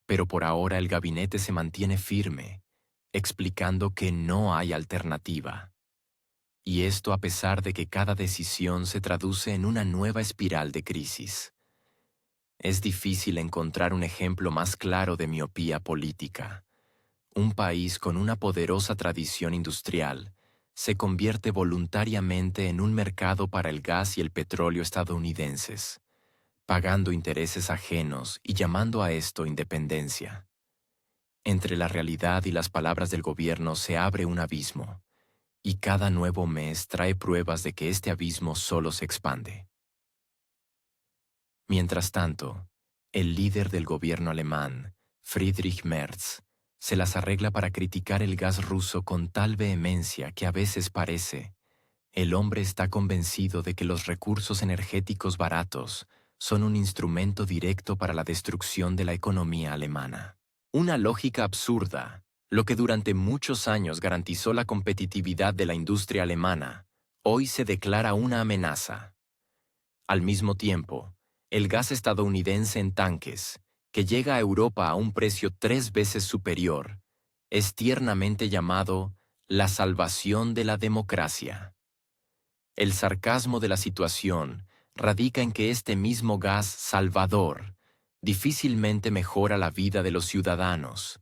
Speaker 1: pero por ahora el gabinete se mantiene firme, explicando que no hay alternativa. Y esto a pesar de que cada decisión se traduce en una nueva espiral de crisis. Es difícil encontrar un ejemplo más claro de miopía política. Un país con una poderosa tradición industrial se convierte voluntariamente en un mercado para el gas y el petróleo estadounidenses, pagando intereses ajenos y llamando a esto independencia. Entre la realidad y las palabras del gobierno se abre un abismo, y cada nuevo mes trae pruebas de que este abismo solo se expande. Mientras tanto, el líder del gobierno alemán, Friedrich Merz, se las arregla para criticar el gas ruso con tal vehemencia que a veces parece, el hombre está convencido de que los recursos energéticos baratos son un instrumento directo para la destrucción de la economía alemana. Una lógica absurda, lo que durante muchos años garantizó la competitividad de la industria alemana, hoy se declara una amenaza. Al mismo tiempo, el gas estadounidense en tanques, que llega a Europa a un precio 3 veces superior, es tiernamente llamado la salvación de la democracia. El sarcasmo de la situación radica en que este mismo gas salvador difícilmente mejora la vida de los ciudadanos.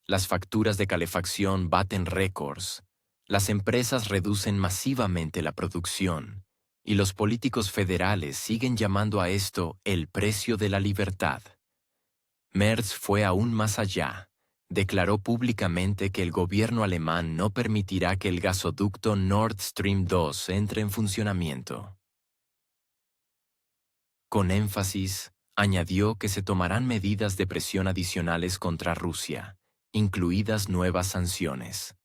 Speaker 1: Las facturas de calefacción baten récords, las empresas reducen masivamente la producción, y los políticos federales siguen llamando a esto el precio de la libertad. Merz fue aún más allá. Declaró públicamente que el gobierno alemán no permitirá que el gasoducto Nord Stream 2 entre en funcionamiento. Con énfasis, añadió que se tomarán medidas de presión adicionales contra Rusia, incluidas nuevas sanciones.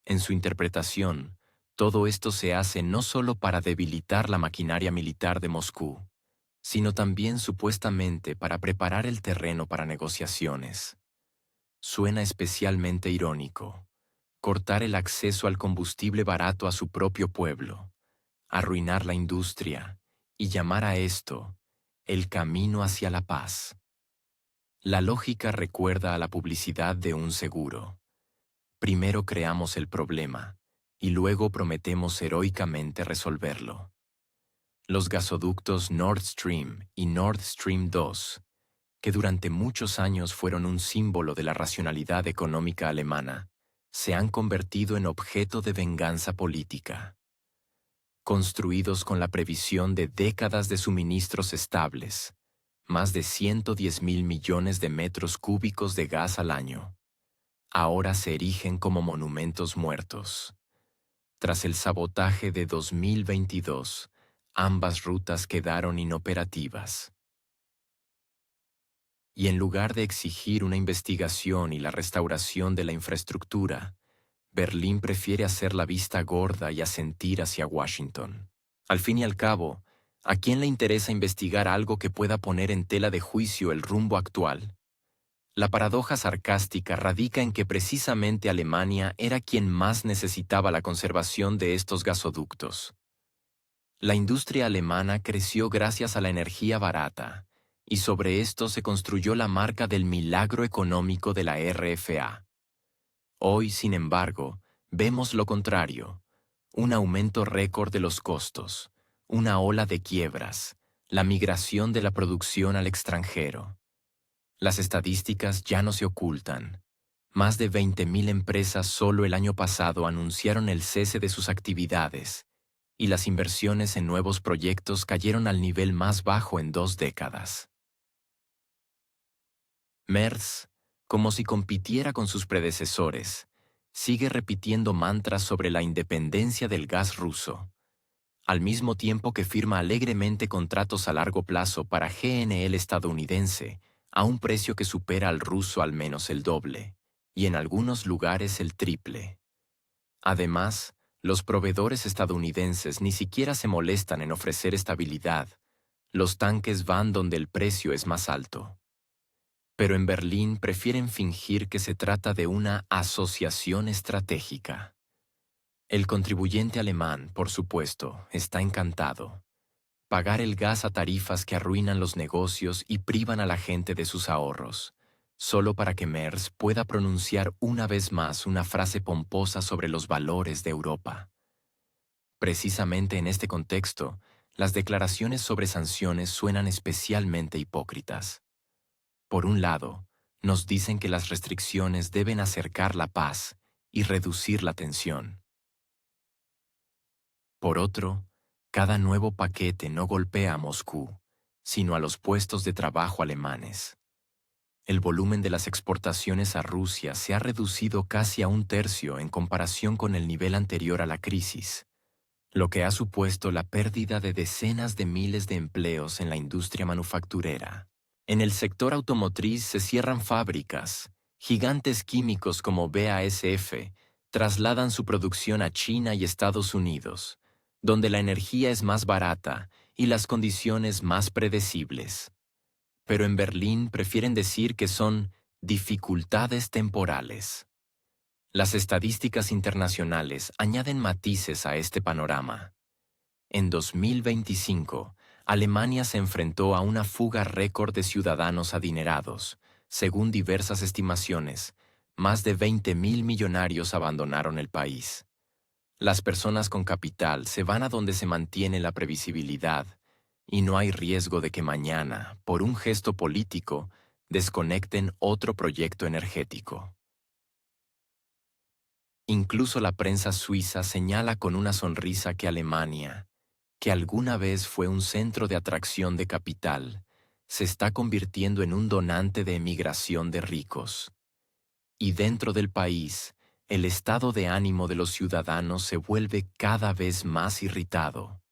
Speaker 1: En su interpretación, todo esto se hace no solo para debilitar la maquinaria militar de Moscú, sino también supuestamente para preparar el terreno para negociaciones. Suena especialmente irónico. Cortar el acceso al combustible barato a su propio pueblo, arruinar la industria y llamar a esto el camino hacia la paz. La lógica recuerda a la publicidad de un seguro. Primero creamos el problema y luego prometemos heroicamente resolverlo. Los gasoductos Nord Stream y Nord Stream 2, que durante muchos años fueron un símbolo de la racionalidad económica alemana, se han convertido en objeto de venganza política. Construidos con la previsión de décadas de suministros estables, más de 110.000 millones de metros cúbicos de gas al año, ahora se erigen como monumentos muertos. Tras el sabotaje de 2022, ambas rutas quedaron inoperativas. Y en lugar de exigir una investigación y la restauración de la infraestructura, Berlín prefiere hacer la vista gorda y asentir hacia Washington. Al fin y al cabo, ¿a quién le interesa investigar algo que pueda poner en tela de juicio el rumbo actual? La paradoja sarcástica radica en que precisamente Alemania era quien más necesitaba la conservación de estos gasoductos. La industria alemana creció gracias a la energía barata, y sobre esto se construyó la marca del milagro económico de la RFA. Hoy, sin embargo, vemos lo contrario: un aumento récord de los costos, una ola de quiebras, la migración de la producción al extranjero. Las estadísticas ya no se ocultan. Más de 20.000 empresas solo el año pasado anunciaron el cese de sus actividades, y las inversiones en nuevos proyectos cayeron al nivel más bajo en 2 décadas. Merz, como si compitiera con sus predecesores, sigue repitiendo mantras sobre la independencia del gas ruso, al mismo tiempo que firma alegremente contratos a largo plazo para GNL estadounidense a un precio que supera al ruso al menos el doble, y en algunos lugares el triple. Además, los proveedores estadounidenses ni siquiera se molestan en ofrecer estabilidad. Los tanques van donde el precio es más alto. Pero en Berlín prefieren fingir que se trata de una asociación estratégica. El contribuyente alemán, por supuesto, está encantado. Pagar el gas a tarifas que arruinan los negocios y privan a la gente de sus ahorros, solo para que Merz pueda pronunciar una vez más una frase pomposa sobre los valores de Europa. Precisamente en este contexto, las declaraciones sobre sanciones suenan especialmente hipócritas. Por un lado, nos dicen que las restricciones deben acercar la paz y reducir la tensión. Por otro, cada nuevo paquete no golpea a Moscú, sino a los puestos de trabajo alemanes. El volumen de las exportaciones a Rusia se ha reducido casi a 1/3 en comparación con el nivel anterior a la crisis, lo que ha supuesto la pérdida de decenas de miles de empleos en la industria manufacturera. En el sector automotriz se cierran fábricas. Gigantes químicos como BASF trasladan su producción a China y Estados Unidos, donde la energía es más barata y las condiciones más predecibles. Pero en Berlín prefieren decir que son dificultades temporales. Las estadísticas internacionales añaden matices a este panorama. En 2025, Alemania se enfrentó a una fuga récord de ciudadanos adinerados. Según diversas estimaciones, más de 20.000 millonarios abandonaron el país. Las personas con capital se van a donde se mantiene la previsibilidad, y no hay riesgo de que mañana, por un gesto político, desconecten otro proyecto energético. Incluso la prensa suiza señala con una sonrisa que Alemania, que alguna vez fue un centro de atracción de capital, se está convirtiendo en un donante de emigración de ricos. Y dentro del país, el estado de ánimo de los ciudadanos se vuelve cada vez más irritado.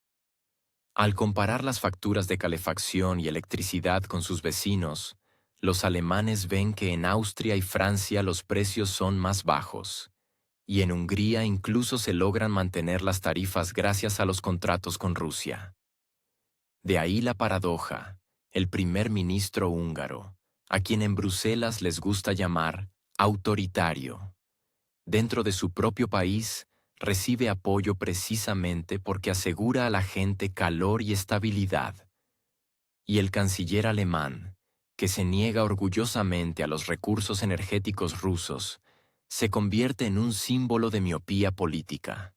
Speaker 1: Al comparar las facturas de calefacción y electricidad con sus vecinos, los alemanes ven que en Austria y Francia los precios son más bajos, y en Hungría incluso se logran mantener las tarifas gracias a los contratos con Rusia. De ahí la paradoja: el primer ministro húngaro, a quien en Bruselas les gusta llamar autoritario, dentro de su propio país, recibe apoyo precisamente porque asegura a la gente calor y estabilidad. Y el canciller alemán, que se niega orgullosamente a los recursos energéticos rusos, se convierte en un símbolo de miopía política.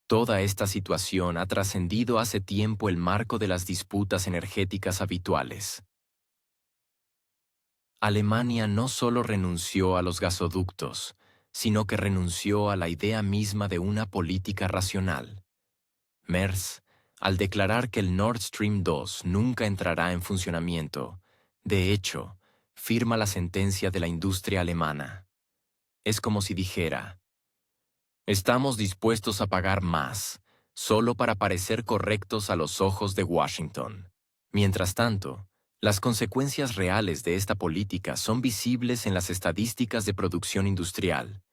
Speaker 1: Toda esta situación ha trascendido hace tiempo el marco de las disputas energéticas habituales. Alemania no solo renunció a los gasoductos, sino que renunció a la idea misma de una política racional. Merz, al declarar que el Nord Stream 2 nunca entrará en funcionamiento, de hecho, firma la sentencia de la industria alemana. Es como si dijera: estamos dispuestos a pagar más, solo para parecer correctos a los ojos de Washington. Mientras tanto, las consecuencias reales de esta política son visibles en las estadísticas de producción industrial.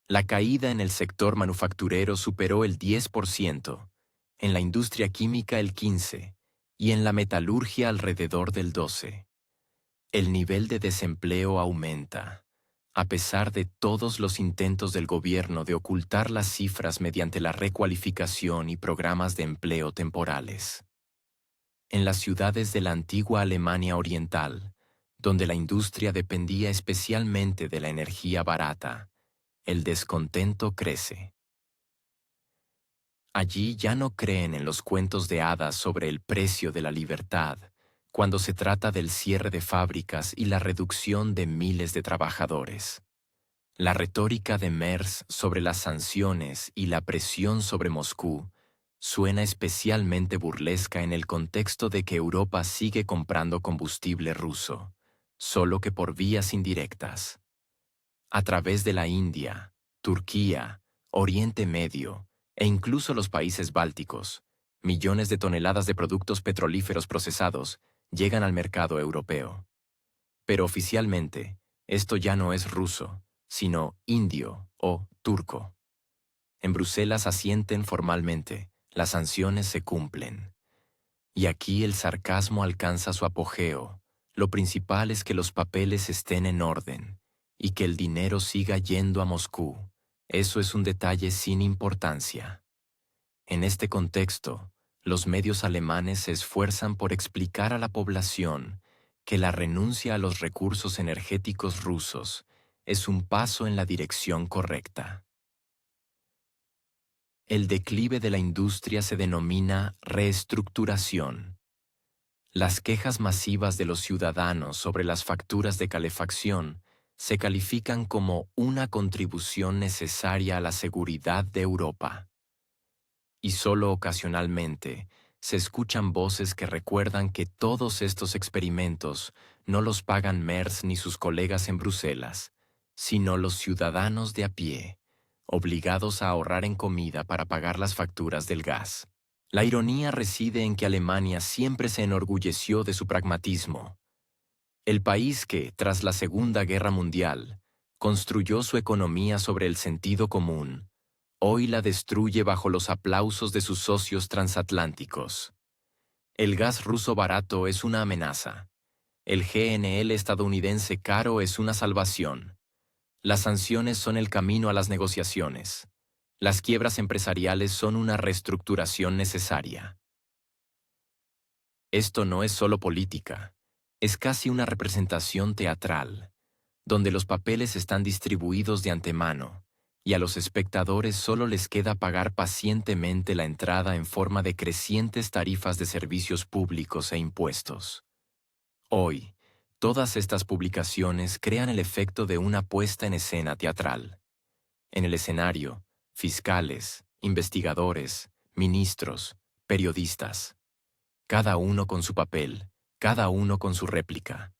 Speaker 1: La caída en el sector manufacturero superó el 10%, en la industria química el 15% y en la metalurgia alrededor del 12%. El nivel de desempleo aumenta, a pesar de todos los intentos del gobierno de ocultar las cifras mediante la recualificación y programas de empleo temporales. En las ciudades de la antigua Alemania Oriental, donde la industria dependía especialmente de la energía barata, el descontento crece. Allí ya no creen en los cuentos de hadas sobre el precio de la libertad, cuando se trata del cierre de fábricas y la reducción de miles de trabajadores. La retórica de Merz sobre las sanciones y la presión sobre Moscú suena especialmente burlesca en el contexto de que Europa sigue comprando combustible ruso, solo que por vías indirectas. A través de la India, Turquía, Oriente Medio e incluso los países bálticos, millones de toneladas de productos petrolíferos procesados llegan al mercado europeo. Pero oficialmente, esto ya no es ruso, sino indio o turco. En Bruselas asienten formalmente, las sanciones se cumplen. Y aquí el sarcasmo alcanza su apogeo. Lo principal es que los papeles estén en orden y que el dinero siga yendo a Moscú. Eso es un detalle sin importancia. En este contexto, los medios alemanes se esfuerzan por explicar a la población que la renuncia a los recursos energéticos rusos es un paso en la dirección correcta. El declive de la industria se denomina reestructuración. Las quejas masivas de los ciudadanos sobre las facturas de calefacción se califican como una contribución necesaria a la seguridad de Europa. Y solo ocasionalmente se escuchan voces que recuerdan que todos estos experimentos no los pagan Merz ni sus colegas en Bruselas, sino los ciudadanos de a pie, obligados a ahorrar en comida para pagar las facturas del gas. La ironía reside en que Alemania siempre se enorgulleció de su pragmatismo. El país que, tras la Segunda Guerra Mundial, construyó su economía sobre el sentido común, hoy la destruye bajo los aplausos de sus socios transatlánticos. El gas ruso barato es una amenaza. El GNL estadounidense caro es una salvación. Las sanciones son el camino a las negociaciones. Las quiebras empresariales son una reestructuración necesaria. Esto no es solo política, es casi una representación teatral, donde los papeles están distribuidos de antemano, y a los espectadores solo les queda pagar pacientemente la entrada en forma de crecientes tarifas de servicios públicos e impuestos. Hoy, todas estas publicaciones crean el efecto de una puesta en escena teatral. En el escenario, fiscales, investigadores, ministros, periodistas, cada uno con su papel, cada uno con su réplica.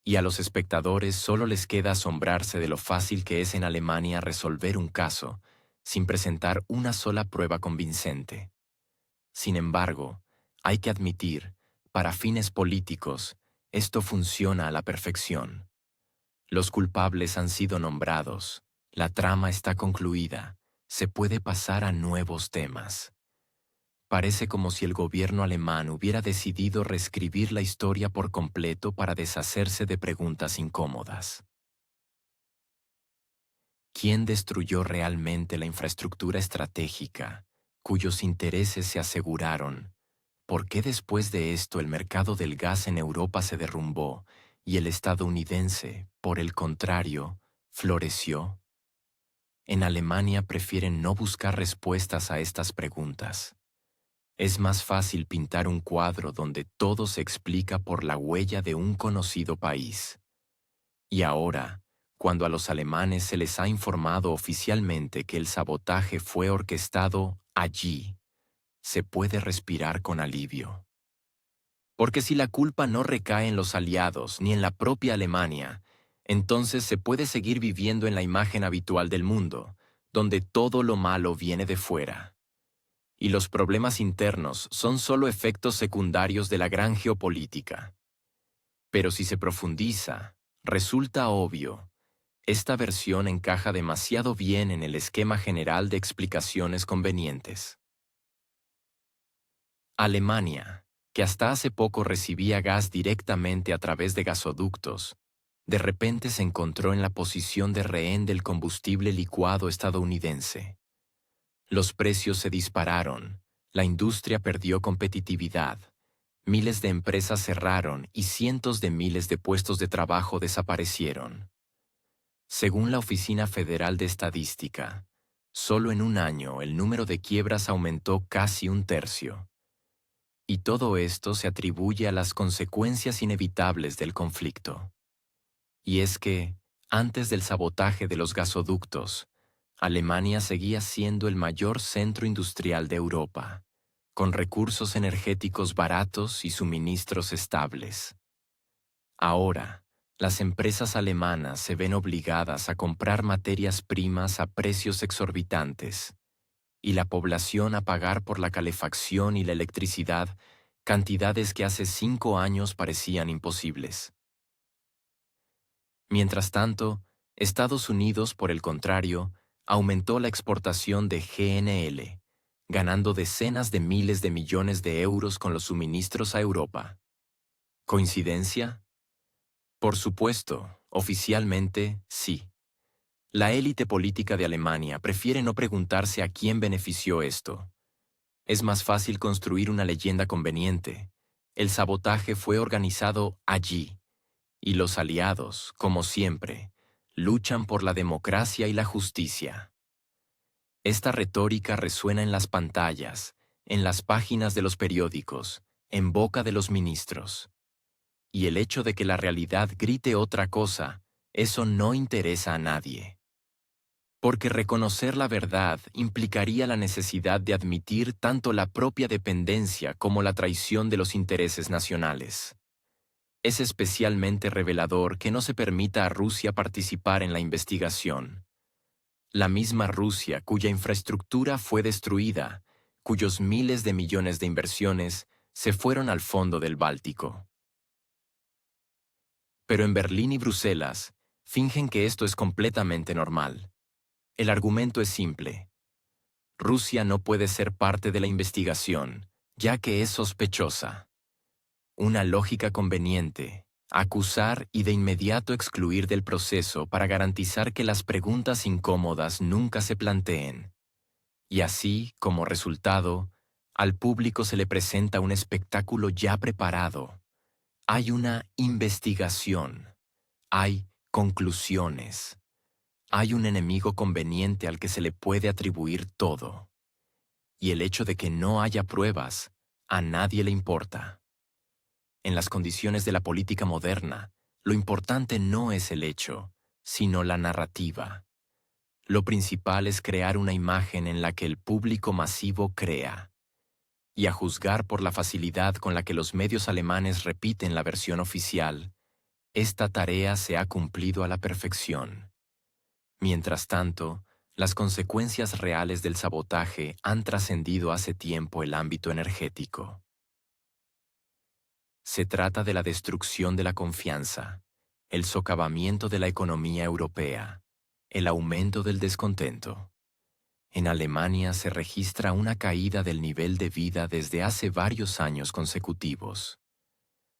Speaker 1: Y a los espectadores solo les queda asombrarse de lo fácil que es en Alemania resolver un caso, sin presentar una sola prueba convincente. Sin embargo, hay que admitir, para fines políticos, esto funciona a la perfección. Los culpables han sido nombrados, la trama está concluida, se puede pasar a nuevos temas. Parece como si el gobierno alemán hubiera decidido reescribir la historia por completo para deshacerse de preguntas incómodas. ¿Quién destruyó realmente la infraestructura estratégica, cuyos intereses se aseguraron? ¿Por qué después de esto el mercado del gas en Europa se derrumbó y el estadounidense, por el contrario, floreció? En Alemania prefieren no buscar respuestas a estas preguntas. Es más fácil pintar un cuadro donde todo se explica por la huella de un conocido país. Y ahora, cuando a los alemanes se les ha informado oficialmente que el sabotaje fue orquestado allí, se puede respirar con alivio. Porque si la culpa no recae en los aliados ni en la propia Alemania, entonces se puede seguir viviendo en la imagen habitual del mundo, donde todo lo malo viene de fuera. Y los problemas internos son solo efectos secundarios de la gran geopolítica. Pero si se profundiza, resulta obvio, esta versión encaja demasiado bien en el esquema general de explicaciones convenientes. Alemania, que hasta hace poco recibía gas directamente a través de gasoductos, de repente se encontró en la posición de rehén del combustible licuado estadounidense. Los precios se dispararon, la industria perdió competitividad, miles de empresas cerraron y cientos de miles de puestos de trabajo desaparecieron. Según la Oficina Federal de Estadística, solo en un año el número de quiebras aumentó casi un tercio. Y todo esto se atribuye a las consecuencias inevitables del conflicto. Y es que, antes del sabotaje de los gasoductos, Alemania seguía siendo el mayor centro industrial de Europa, con recursos energéticos baratos y suministros estables. Ahora, las empresas alemanas se ven obligadas a comprar materias primas a precios exorbitantes, y la población a pagar por la calefacción y la electricidad cantidades que hace 5 años parecían imposibles. Mientras tanto, Estados Unidos, por el contrario, aumentó la exportación de GNL, ganando decenas de miles de millones de euros con los suministros a Europa. ¿Coincidencia? Por supuesto, oficialmente, sí. La élite política de Alemania prefiere no preguntarse a quién benefició esto. Es más fácil construir una leyenda conveniente. El sabotaje fue organizado allí, y los aliados, como siempre, luchan por la democracia y la justicia. Esta retórica resuena en las pantallas, en las páginas de los periódicos, en boca de los ministros. Y el hecho de que la realidad grite otra cosa, eso no interesa a nadie. Porque reconocer la verdad implicaría la necesidad de admitir tanto la propia dependencia como la traición de los intereses nacionales. Es especialmente revelador que no se permita a Rusia participar en la investigación. La misma Rusia cuya infraestructura fue destruida, cuyos miles de millones de inversiones se fueron al fondo del Báltico. Pero en Berlín y Bruselas fingen que esto es completamente normal. El argumento es simple. Rusia no puede ser parte de la investigación, ya que es sospechosa. Una lógica conveniente, acusar y de inmediato excluir del proceso para garantizar que las preguntas incómodas nunca se planteen. Y así, como resultado, al público se le presenta un espectáculo ya preparado. Hay una investigación. Hay conclusiones. Hay un enemigo conveniente al que se le puede atribuir todo. Y el hecho de que no haya pruebas, a nadie le importa. En las condiciones de la política moderna, lo importante no es el hecho, sino la narrativa. Lo principal es crear una imagen en la que el público masivo crea. Y a juzgar por la facilidad con la que los medios alemanes repiten la versión oficial, esta tarea se ha cumplido a la perfección. Mientras tanto, las consecuencias reales del sabotaje han trascendido hace tiempo el ámbito energético. Se trata de la destrucción de la confianza, el socavamiento de la economía europea, el aumento del descontento. En Alemania se registra una caída del nivel de vida desde hace varios años consecutivos.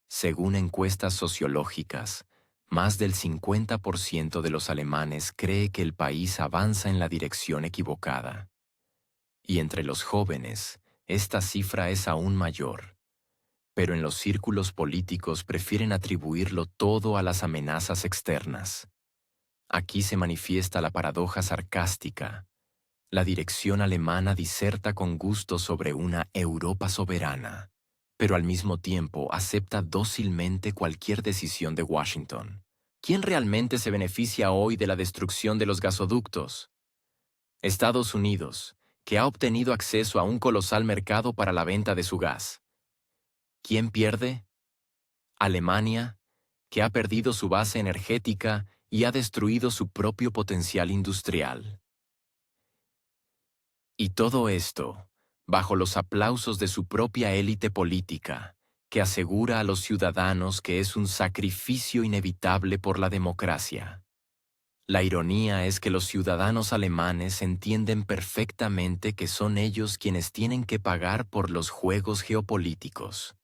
Speaker 1: Según encuestas sociológicas, más del 50% de los alemanes cree que el país avanza en la dirección equivocada. Y entre los jóvenes, esta cifra es aún mayor. Pero en los círculos políticos prefieren atribuirlo todo a las amenazas externas. Aquí se manifiesta la paradoja sarcástica. La dirección alemana diserta con gusto sobre una Europa soberana, pero al mismo tiempo acepta dócilmente cualquier decisión de Washington. ¿Quién realmente se beneficia hoy de la destrucción de los gasoductos? Estados Unidos, que ha obtenido acceso a un colosal mercado para la venta de su gas. ¿Quién pierde? Alemania, que ha perdido su base energética y ha destruido su propio potencial industrial. Y todo esto, bajo los aplausos de su propia élite política, que asegura a los ciudadanos que es un sacrificio inevitable por la democracia. La ironía es que los ciudadanos alemanes entienden perfectamente que son ellos quienes tienen que pagar por los juegos geopolíticos.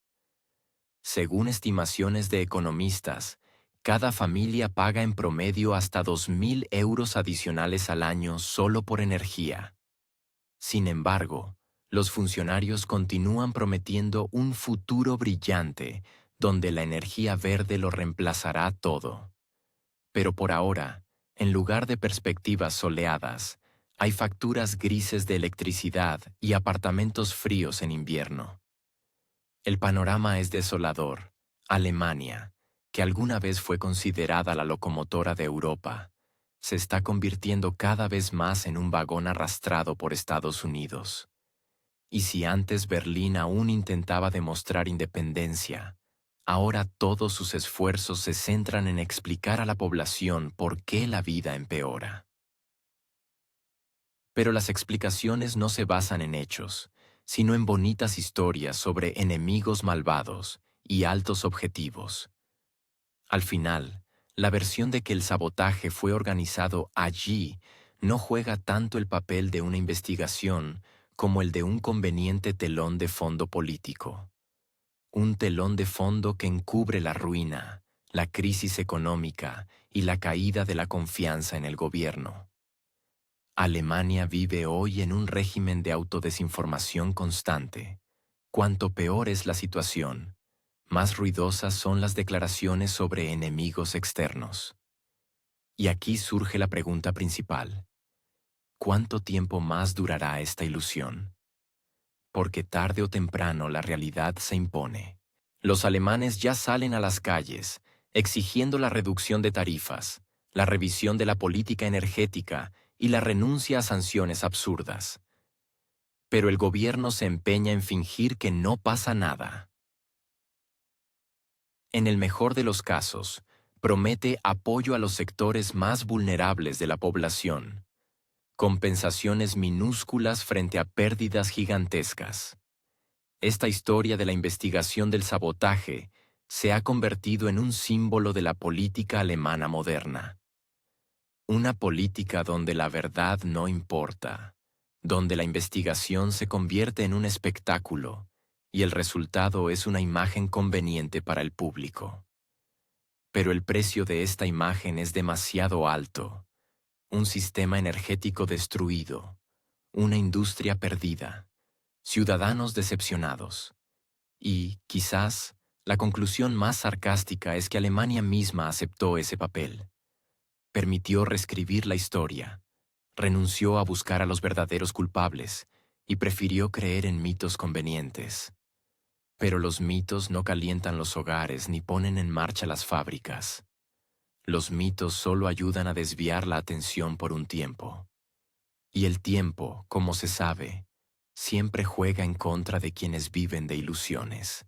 Speaker 1: Según estimaciones de economistas, cada familia paga en promedio hasta 2.000 euros adicionales al año solo por energía. Sin embargo, los funcionarios continúan prometiendo un futuro brillante donde la energía verde lo reemplazará todo. Pero por ahora, en lugar de perspectivas soleadas, hay facturas grises de electricidad y apartamentos fríos en invierno. El panorama es desolador. Alemania, que alguna vez fue considerada la locomotora de Europa, se está convirtiendo cada vez más en un vagón arrastrado por Estados Unidos. Y si antes Berlín aún intentaba demostrar independencia, ahora todos sus esfuerzos se centran en explicar a la población por qué la vida empeora. Pero las explicaciones no se basan en hechos, sino en bonitas historias sobre enemigos malvados y altos objetivos. Al final, la versión de que el sabotaje fue organizado allí no juega tanto el papel de una investigación como el de un conveniente telón de fondo político. Un telón de fondo que encubre la ruina, la crisis económica y la caída de la confianza en el gobierno. Alemania vive hoy en un régimen de autodesinformación constante. Cuanto peor es la situación, más ruidosas son las declaraciones sobre enemigos externos. Y aquí surge la pregunta principal. ¿Cuánto tiempo más durará esta ilusión? Porque tarde o temprano la realidad se impone. Los alemanes ya salen a las calles, exigiendo la reducción de tarifas, la revisión de la política energética y la renuncia a sanciones absurdas. Pero el gobierno se empeña en fingir que no pasa nada. En el mejor de los casos, promete apoyo a los sectores más vulnerables de la población, compensaciones minúsculas frente a pérdidas gigantescas. Esta historia de la investigación del sabotaje se ha convertido en un símbolo de la política alemana moderna. Una política donde la verdad no importa, donde la investigación se convierte en un espectáculo y el resultado es una imagen conveniente para el público. Pero el precio de esta imagen es demasiado alto. Un sistema energético destruido, una industria perdida, ciudadanos decepcionados. Y, quizás, la conclusión más sarcástica es que Alemania misma aceptó ese papel. Permitió reescribir la historia, renunció a buscar a los verdaderos culpables y prefirió creer en mitos convenientes. Pero los mitos no calientan los hogares ni ponen en marcha las fábricas. Los mitos solo ayudan a desviar la atención por un tiempo. Y el tiempo, como se sabe, siempre juega en contra de quienes viven de ilusiones.